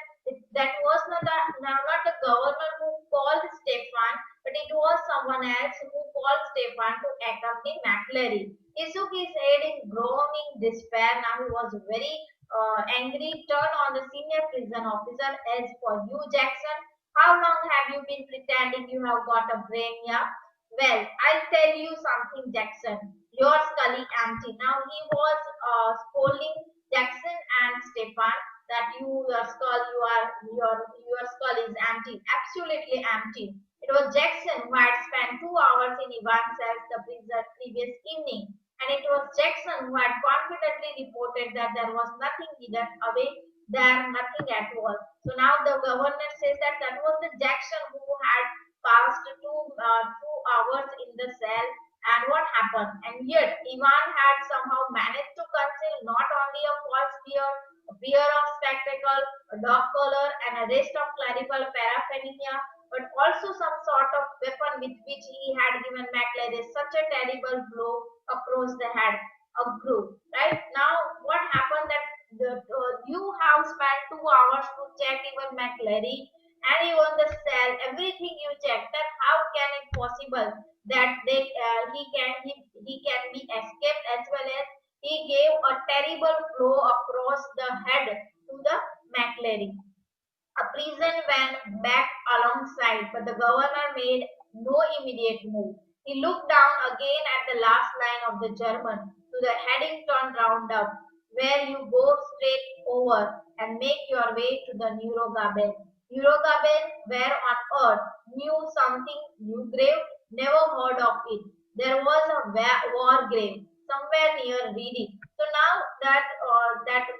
that was not the governor who called Stefan, but it was someone else who called Stefan to accompany McLary. He shook his head in groaning despair. Now he was very angry, turned on the senior prison officer. As for you, Jackson, how long have you been pretending you have got a brain, yeah? Well, I'll tell you something, Jackson. Your skull is empty. Now he was scolding Jackson and Stefan that your skull is empty, absolutely empty. It was Jackson who had spent 2 hours in Ivan's cell the previous evening, and it was Jackson who had confidently reported that there was nothing hidden away there, nothing at all. So now the governor says that that was the Jackson who had passed 2 hours in the cell, and what happened? And yet Ivan had somehow managed to conceal not only a false beard, a pair of spectacles, a dog collar, and a rest of clerical paraphernalia, but also some sort of weapon with which he had given McLeod such a terrible blow across the head, a groove. Right now, what happened that you have spent 2 hours to check even McLary and even the cell, everything you check. That how can it possible that he can be escaped, as well as he gave a terrible blow across the head to the McLary. A prison went back alongside, but the governor made no immediate move. He looked down again at the last line of the German to the Haddington Roundup, where you go straight over and make your way to the Neurogaben. Neurogaben, where on earth knew something new grave, never heard of it. There was a war grave somewhere near Reading. So now that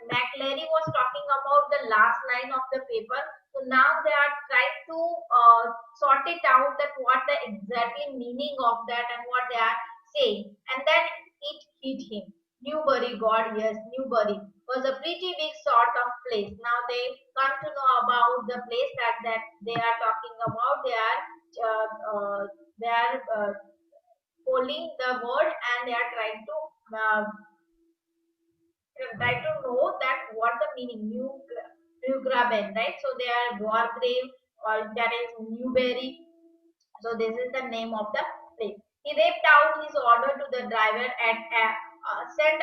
McLary was talking about the last line of the paper, so now they are trying to sort it out that what the exactly meaning of that and what they are saying, and then it hit him. Newbury, God, yes, Newbury was a pretty big sort of place. Now they come to know about the place that they are talking about. They are holding the word, and they are trying to try to know that what the meaning new graben, right? So they are war grave, or that is Newberry. So this is the name of the place. He ripped out his order to the driver and sent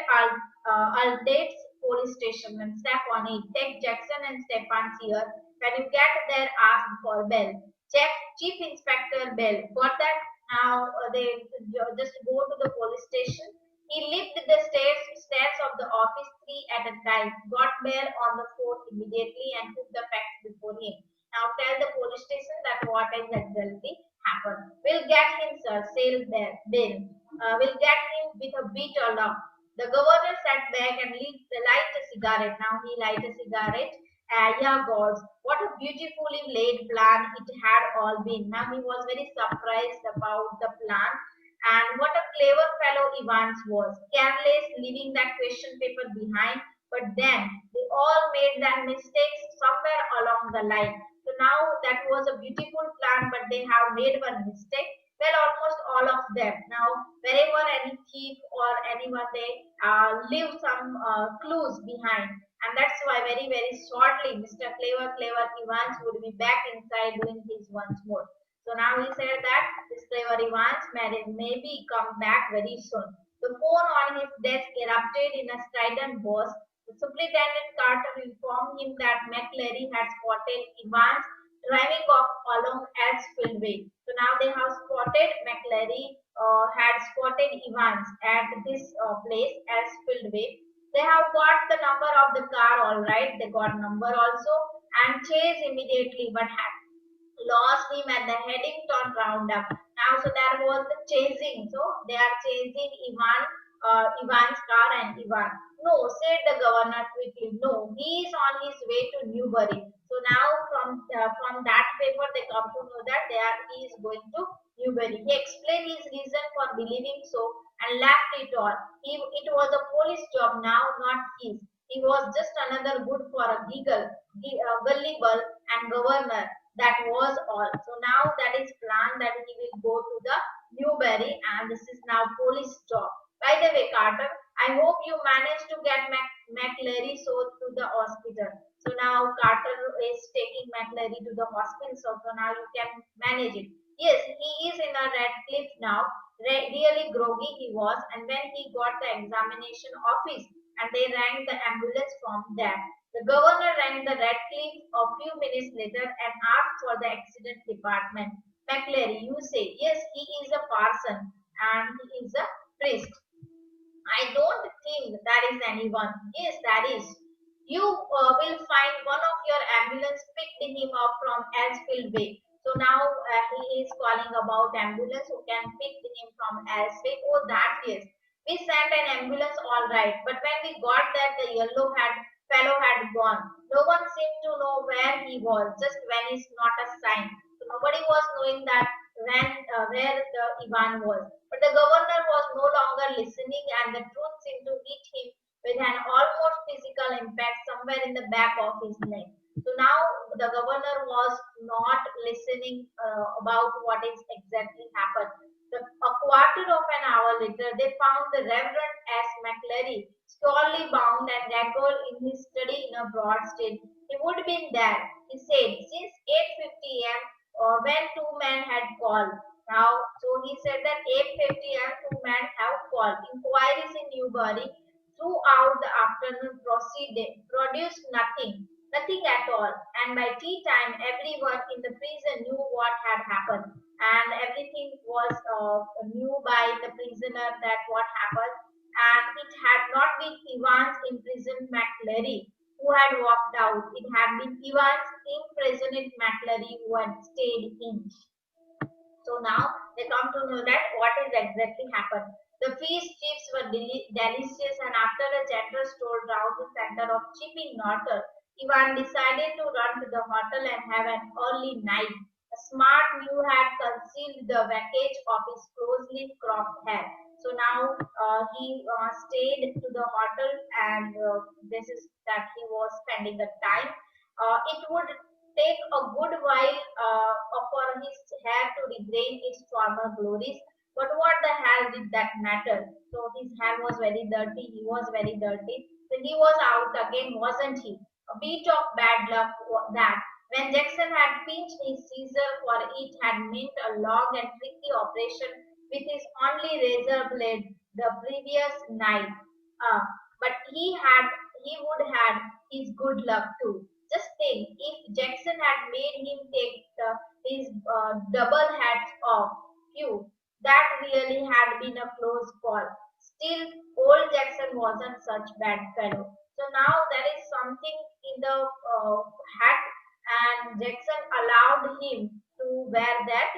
Aldate's police station and step on it. Take Jackson and Stepan's here. When you get there, ask for Bell. Check Chief Inspector Bell. Got that? Now they just go to the police station. He lifted the stairs of the office three at a time, got Bell on the fourth immediately, and put the facts before him. Now tell the police station that what has exactly happened. We'll get him, sir, said Bill. We'll get him with a beat or not. The governor sat back and light a cigarette. Now he light a cigarette. Yeah, gods, what a beautifully laid plan it had all been. Now he was very surprised about the plan and what a clever fellow Evans was, careless, leaving that question paper behind. But then they all made that mistakes somewhere along the line. So now that was a beautiful plan, but they have made one mistake. Well, almost all of them. Now, wherever any thief or anyone they leave some clues behind, and that's why very shortly, Mr. Clever Evans would be back inside doing his once more. So now he said that this clever Evans maybe come back very soon. The phone on his desk erupted in a strident burst. The Superintendent Carter informed him that McCleary had spotted Evans driving off along Elsfield Way. So now they have spotted McCleary had spotted Evans at this place, Elsfield Way. They have got the number of the car, all right. They got number also and chase immediately, but had lost him at the Headington roundup. Now, so there was the chasing. So they are chasing Ivan's car and Ivan. No, said the governor quickly. No, he is on his way to Newbury. So now from that paper they come to know that he is going to Newbury. He explained his reason for believing so and left it all. It was a police job now, not his. He was just another good for a gullible and governor. That was all. So now that is planned that he will go to the Newbury and this is now police job. By the way, Carter, I hope you managed to get McCleary so to the hospital. So now Carter is taking McCleary to the hospital. So now you can manage it. Yes, he is in a Radcliffe now. Really groggy he was, and when he got the examination office and they rang the ambulance from there. The governor rang the Radcliffe a few minutes later and asked for the accident department. McCleary, you say, yes, he is a parson and he is a priest. I don't think that is anyone. Yes, that is. You will find one of your ambulance picked him up from Elsfield Way. So now he is calling about ambulance who can pick him from Elsfield. Oh, that yes. We sent an ambulance all right, but when we got there, the fellow had gone. No one seemed to know where he was. Just when is not a sign. So nobody was knowing that where the Ivan was. But the governor was no longer listening, and the truth seemed to hit him with an almost physical impact somewhere in the back of his neck. So now the governor was not listening about what is exactly happened. A quarter of an hour later, they found the Reverend S. McCleary stolidly bound and gaggled in his study in a broad state. He would have been there, he said, since 8:50 a.m. When two men had called. Now, so he said that 8:50 a.m. two men have called. Inquiries in Newbury throughout the afternoon produced nothing at all. And by tea time, everyone in the prison knew what had happened, and everything was knew by the prisoner that what happened. And it had not been Evans imprisoned McCleary who had walked out. It had been Evans imprisoned McCleary who had stayed in. So now they come to know that what is exactly happened. The feast chips were delicious, and after a gentle stroll round the center of Chipping Norton, Ivan decided to run to the hotel and have an early night. A smart mule had concealed the wreckage of his closely cropped hair. So now he stayed to the hotel, and this is that he was spending the time. It would take a good while for his hair to regain its former glories. But what the hell did that matter? So his hair was very dirty. He was very dirty. So he was out again, wasn't he? A bit of bad luck that when Jackson had pinched his Caesar for it had meant a long and tricky operation with his only razor blade the previous night. Uh, but he would had his good luck too. Just think, if Jackson had made him take his double hats off, phew, that really had been a close call. Still, old Jackson wasn't such bad fellow. So now there is something in the hat, and Jackson allowed him to wear that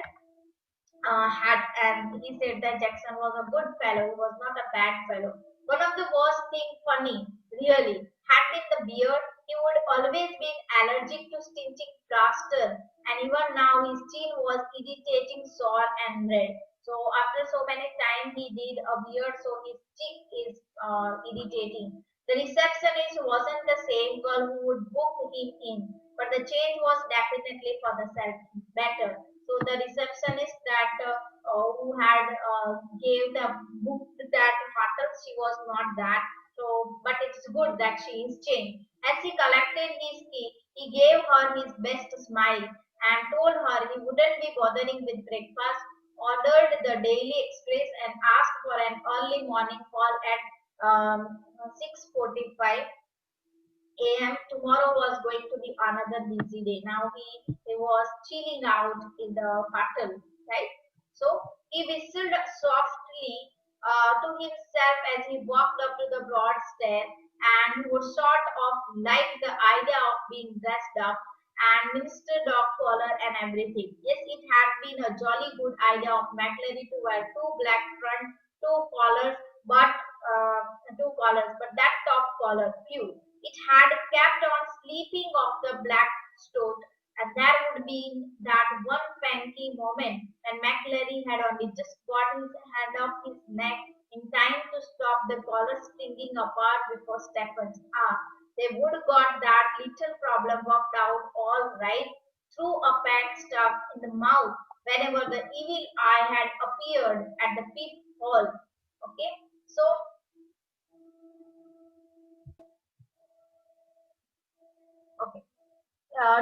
had, and he said that Jackson was a good fellow, he was not a bad fellow. One of the worst thing funny, really, had been the beard. He would always been allergic to stinking plaster, and even now his skin was irritating, sore and red. So after so many times he did a beard, so his cheek is irritating. The receptionist wasn't the same girl who would book him in, but the change was definitely for the better. So the receptionist that who had gave the book to that hotel, she was not that. So, but it's good that she is changed. As he collected his key, he gave her his best smile and told her he wouldn't be bothering with breakfast. Ordered the Daily Express and asked for an early morning call at 6:45 a.m. Tomorrow was going to be another busy day. Now he was chilling out in the hotel, right? So he whistled softly to himself as he walked up to the broad stair, and he would sort of like the idea of being dressed up and Minister dog collar and everything. Yes, it had been a jolly good idea of McLary to wear two collars, but that top collar, phew, it had kept on sleeping off the black stoat, and there would be that one panicky moment when McLary had only just got his hand off his neck in time to stop the collar stinging apart before Stephens. They would got that little problem worked out all right through a pack stuck in the mouth whenever the evil eye had appeared at the peephole. Okay, so okay.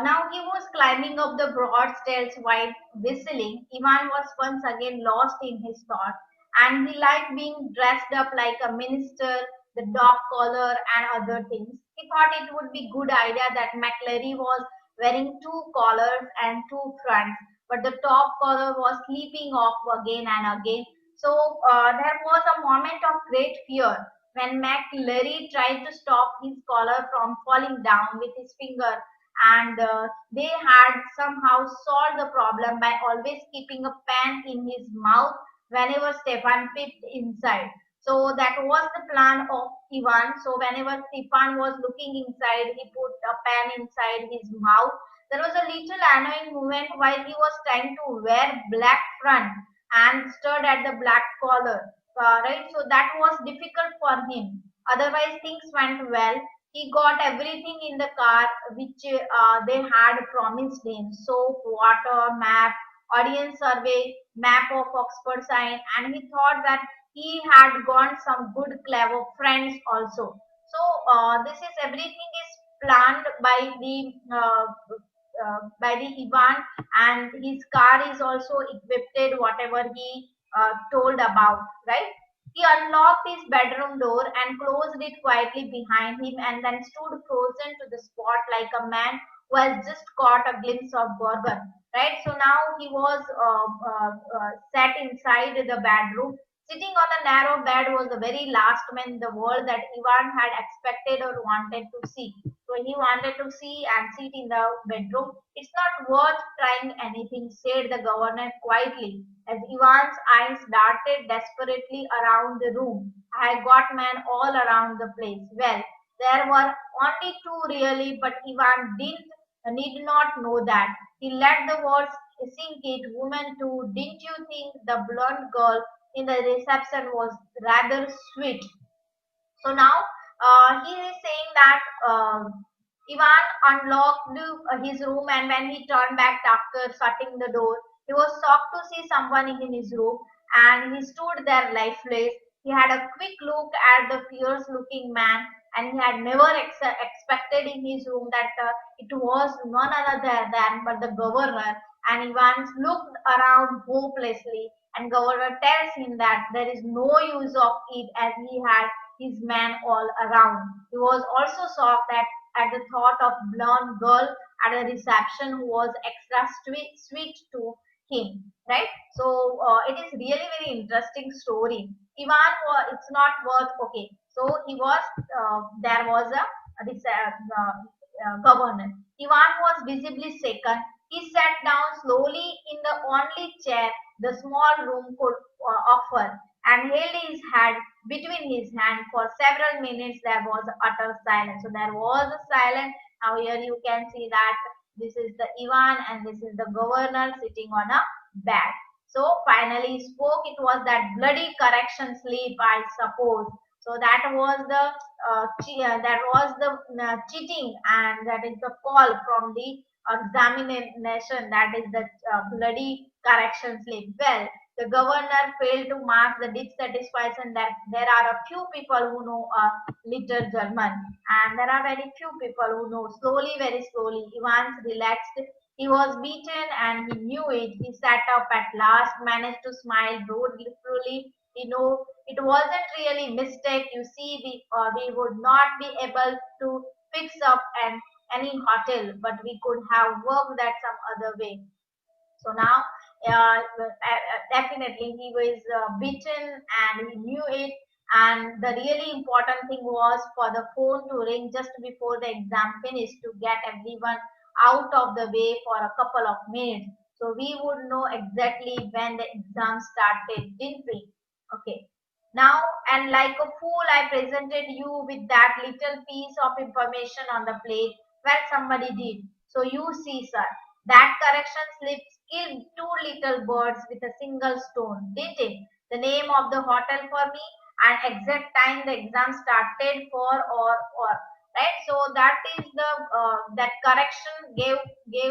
Now he was climbing up the broad stairs while whistling. Ivan was once again lost in his thought, and he liked being dressed up like a minister, the dog collar, and other things. He thought it would be good idea that McLary was wearing two collars and two fronts, but the top collar was slipping off again and again. So there was a moment of great fear when McLary tried to stop his collar from falling down with his finger, and they had somehow solved the problem by always keeping a pen in his mouth whenever Stefan peeped inside. So that was the plan of Ivan. So whenever Stefan was looking inside, he put a pen inside his mouth. There was a little annoying moment while he was trying to wear black front and stood at the black collar. Right, so that was difficult for him. Otherwise, things went well. He got everything in the car which they had promised him: soap, water, map, audience survey, map of Oxford sign, and he thought that he had got some good, clever friends also. So, this is everything is planned by the Ivan, and his car is also equipped whatever he told about, right? He unlocked his bedroom door and closed it quietly behind him, and then stood frozen to the spot like a man who has just caught a glimpse of bourbon. Right? So now he was sat inside the bedroom. Sitting on the narrow bed was the very last man in the world that Ivan had expected or wanted to see. So he wanted to see and sit in the bedroom. It's not worth trying anything, said the governor quietly, as Ivan's eyes darted desperately around the room. I got men all around the place. Well, there were only two really, but Ivan need not know that. He let the words sink it. Woman too. Didn't you think the blonde girl in the reception was rather sweet? So now he is saying that Ivan unlocked his room, and when he turned back after shutting the door, he was shocked to see someone in his room, and he stood there lifeless. He had a quick look at the fierce looking man and he had never expected in his room that it was none other than but the governor. And Ivan looked around hopelessly, and governor tells him that there is no use of it as he had his men all around. He was also shocked at the thought of blonde girl at a reception who was extra sweet to him, right? So it is really very interesting story. Ivan, it's not worth okay. So he was there was a this governor. Ivan was visibly shaken. He sat down slowly in the only chair the small room could offer, and held his head between his hands for several minutes. There was utter silence. So there was a silence. Now here you can see that this is the Ivan and this is the governor sitting on a bed. So finally he spoke. It was that bloody correction sleep, I suppose. So that was the cheating, and that is the call from the examination. That is the bloody correction slip. Well, the governor failed to mark the dissatisfaction that there are a few people who know a little German, and there are very few people who know. Slowly, very slowly, Ivan relaxed. He was beaten and he knew it. He sat up at last, managed to smile broadly. You know, it wasn't really mistake. You see, we would not be able to fix up any hotel, but we could have worked that some other way. So now, definitely he was beaten and he knew it. And the really important thing was for the phone to ring just before the exam finished to get everyone out of the way for a couple of minutes. So we would know exactly when the exam started, didn't we? Okay. Now, and like a fool, I presented you with that little piece of information on the plate. Well, somebody did. So you see, sir, that correction slip killed two little birds with a single stone, didn't it? The name of the hotel for me and exact time the exam started for or right. So that is the that correction gave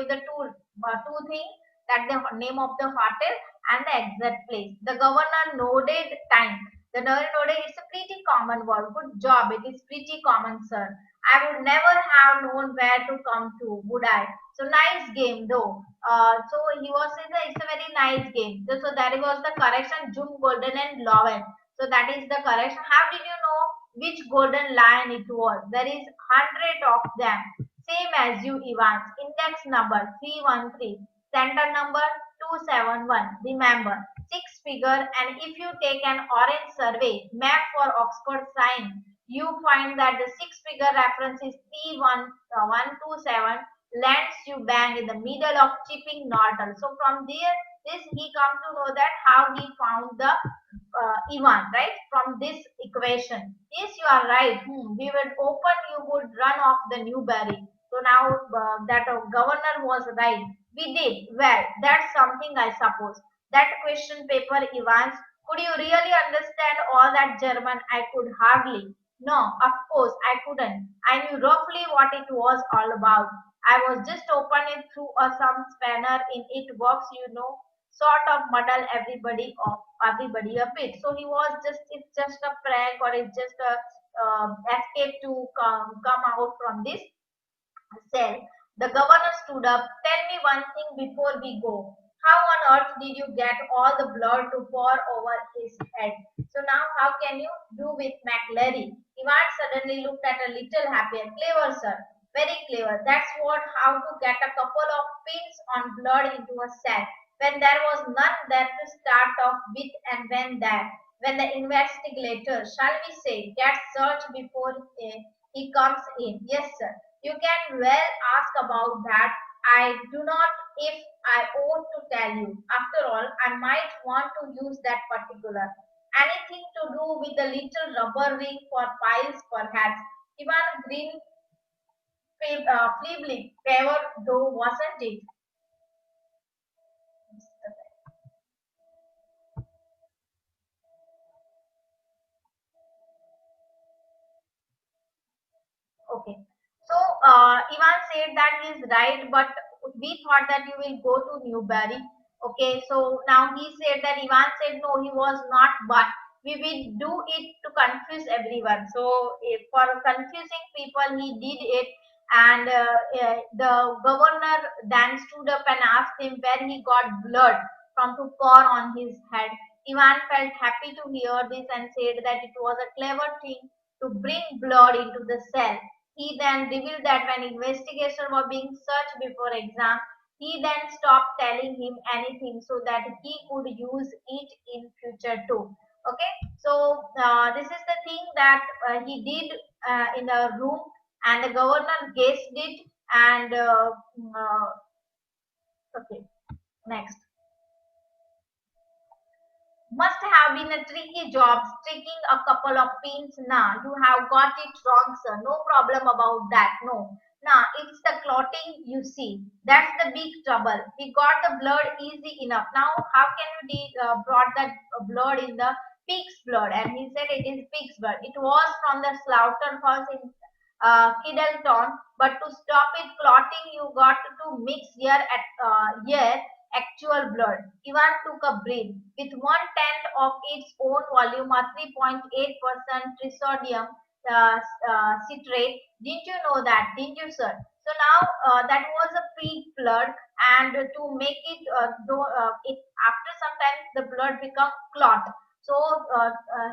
the two things, that the name of the hotel and the exact place. The governor nodded time. The governor nodded. It's a pretty common word. Good job. It is pretty common, sir. I would never have known where to come to, would I? So nice game though. So he was saying that it's a very nice game. So that was the correction, June Golden and Lowen. So that is the correction. How did you know which golden lion it was? There is hundred of them. Same as you, Evans. Index number 313. Center number 271. Remember, six figure, and if you take an orange survey map for Oxford sign, you find that the six figure reference is P127 lands you bang in the middle of chipping Norton. So from there, this he come to know that how he found the Ivan, right? From this equation. Yes, you are right. We would open, you would run off the Newberry. So now that governor was right. We did. Well, that's something I suppose. That question paper, Evans, could you really understand all that German? I could hardly. No, of course I couldn't. I knew roughly what it was all about. I was just opening through some spanner in it box, sort of muddle everybody a bit. So he was just it's just a prank, or it's just a escape to come out from this cell. The governor stood up. Tell me one thing before we go. How on earth did you get all the blood to pour over his head? So now how can you do with McLary? Ivan suddenly looked at a little happier. Clever, sir. Very clever. That's what how to get a couple of pins on blood into a sack. When there was none there to start off with, and when the investigator, shall we say, gets searched before he comes in. Yes, sir. You can well ask about that. I do not if I ought to tell you. After all, I might want to use that particular. Anything to do with the little rubber ring for piles, perhaps. Even green feebly clever though, wasn't it? Okay. So Ivan said that he is right, but we thought that you will go to Newberry. Okay. So now he said that Ivan said no, he was not, but we will do it to confuse everyone. So for confusing people, he did it. And the governor then stood up and asked him where he got blood from to pour on his head. Ivan felt happy to hear this and said that it was a clever thing to bring blood into the cell. He then revealed that when investigators were being searched before exam, he then stopped telling him anything so that he could use it in future too. Okay, so this is the thing that he did in the room, and the governor guessed it. And okay, next. Must have been a tricky job sticking a couple of pins. Nah, you have got it wrong, sir. No problem about that. No. Nah, it's the clotting you see. That's the big trouble. We got the blood easy enough. Now, how can we brought that blood in the pig's blood? And he said it is pig's blood. It was from the slaughterhouse in Kiddleton. But to stop it clotting, you got to mix here actual blood. Ivan took a breath. With one tenth of its own volume, or 3.8% trisodium citrate. Didn't you know that? Didn't you, sir? So now that was a pig blood, and to make it, after some time the blood become clot. So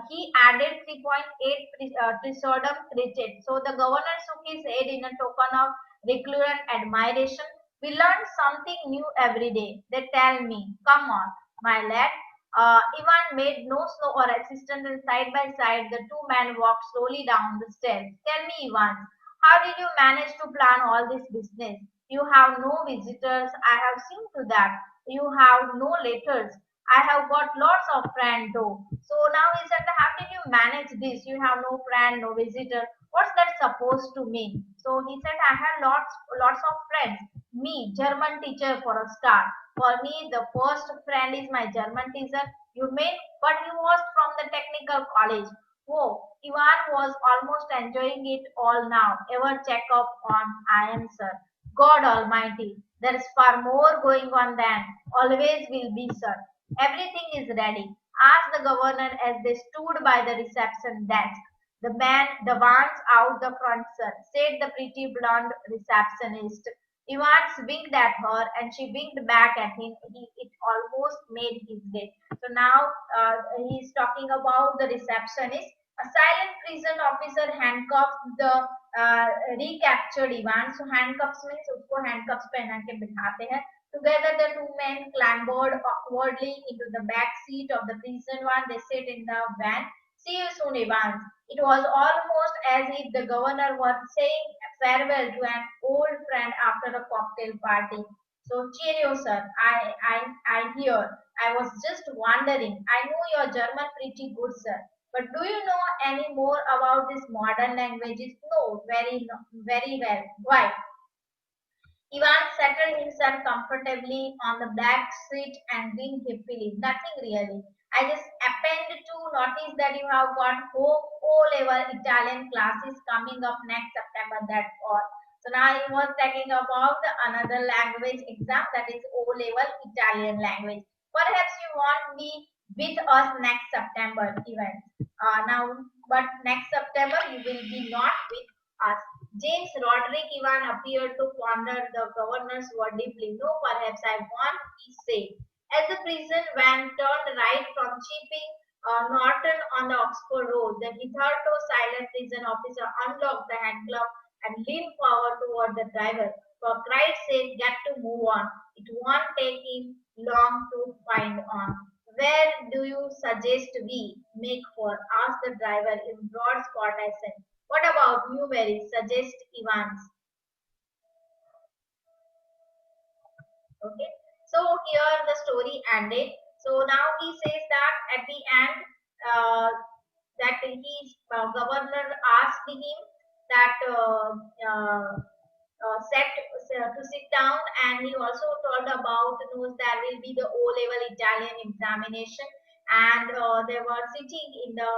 he added 3.8 trisodium citrate. So the governor shook his head in a token of regular admiration. We learn something new every day. They tell me, come on, my lad. Ivan made no slow or assistant, and side by side the two men walked slowly down the stairs. Tell me, Ivan, how did you manage to plan all this business? You have no visitors. I have seen to that. You have no letters. I have got lots of friends though. So now he said, how did you manage this? You have no friend, no visitor. What's that supposed to mean? So he said, I have lots of friends. Me, German teacher for a start. For me, the first friend is my German teacher. You mean, but he was from the technical college. Whoa, Ivan was almost enjoying it all now. Ever check up on I am sir. God Almighty, there is far more going on than always will be, sir. Everything is ready. Asked the governor as they stood by the reception desk. The ones out the front, sir, said the pretty blonde receptionist. Evans winked at her and she winked back at him. It almost made his day. So now he's talking about the receptionist. A silent prison officer handcuffed the recaptured Ivan. So handcuffs means उसको handcuffs पहना के बिठाते हैं. Together the two men clambered awkwardly into the back seat of the prison van. They sat in the van. See you soon, Ivan. It was almost as if the governor was saying farewell to an old friend after a cocktail party. So cheerio, sir. I hear. I was just wondering. I know your German pretty good, sir. But do you know any more about these modern languages? No, very well. Why? Ivan settled himself comfortably on the back seat and grinned happily. Nothing really. I just happened to notice that you have got O-level Italian classes coming up next September. That's all. So now he was talking about another language exam, that is O-level Italian language. Perhaps you won't be with us next September even. Now, but next September you will be not with us. James Roderick Ivan appeared to ponder the governor's word deeply. No, perhaps I won't, he said. As the prison van turned right from Chipping Norton on the Oxford Road, the hitherto silent prison officer unlocked the handcuff and leaned forward toward the driver. For Christ's sake, get to move on. It won't take him long to find on. Where do you suggest we make for? Asked the driver in broad Scottish accent. What about Newberry? Suggest Evans. Okay. So here the story ended. So now he says that at the end, uh, that his governor asked him that to sit down, and he also told about news there will be the O-level Italian examination, and they were sitting in the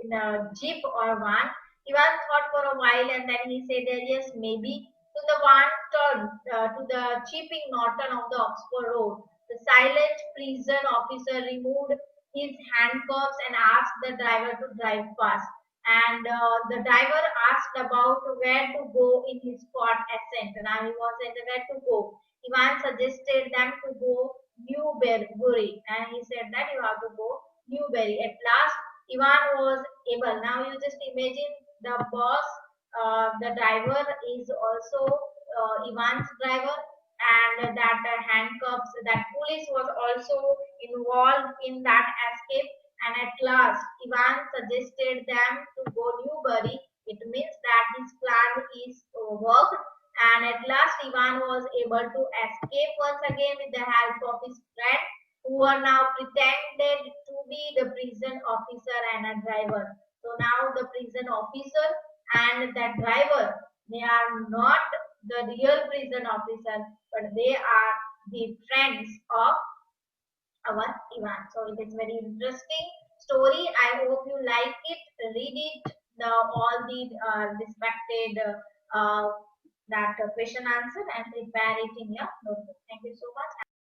in a jeep or van. Ivan thought for a while and then he said, yes, maybe. So the van turned to the Chipping Norton of the Oxford Road. The silent prison officer removed his handcuffs and asked the driver to drive fast. And the driver asked about where to go in his port ascent. Now he was at where to go. Ivan suggested them to go Newbury, and he said that you have to go Newbury. At last, Ivan was able. Now you just imagine the boss, the driver is also Ivan's driver, and that handcuffs, that police was also involved in that escape. And at last, Ivan suggested them to go Newbury. It means that his plan is worked, and at last Ivan was able to escape once again with the help of his friend, who are now pretended to be the prison officer and a driver. So now the prison officer and the driver, they are not the real prison officer, but they are the friends of our Ivan. So it is very interesting story. I hope you like it. Read it. The all the respected that question answer and prepare it in your notebook. Thank you so much.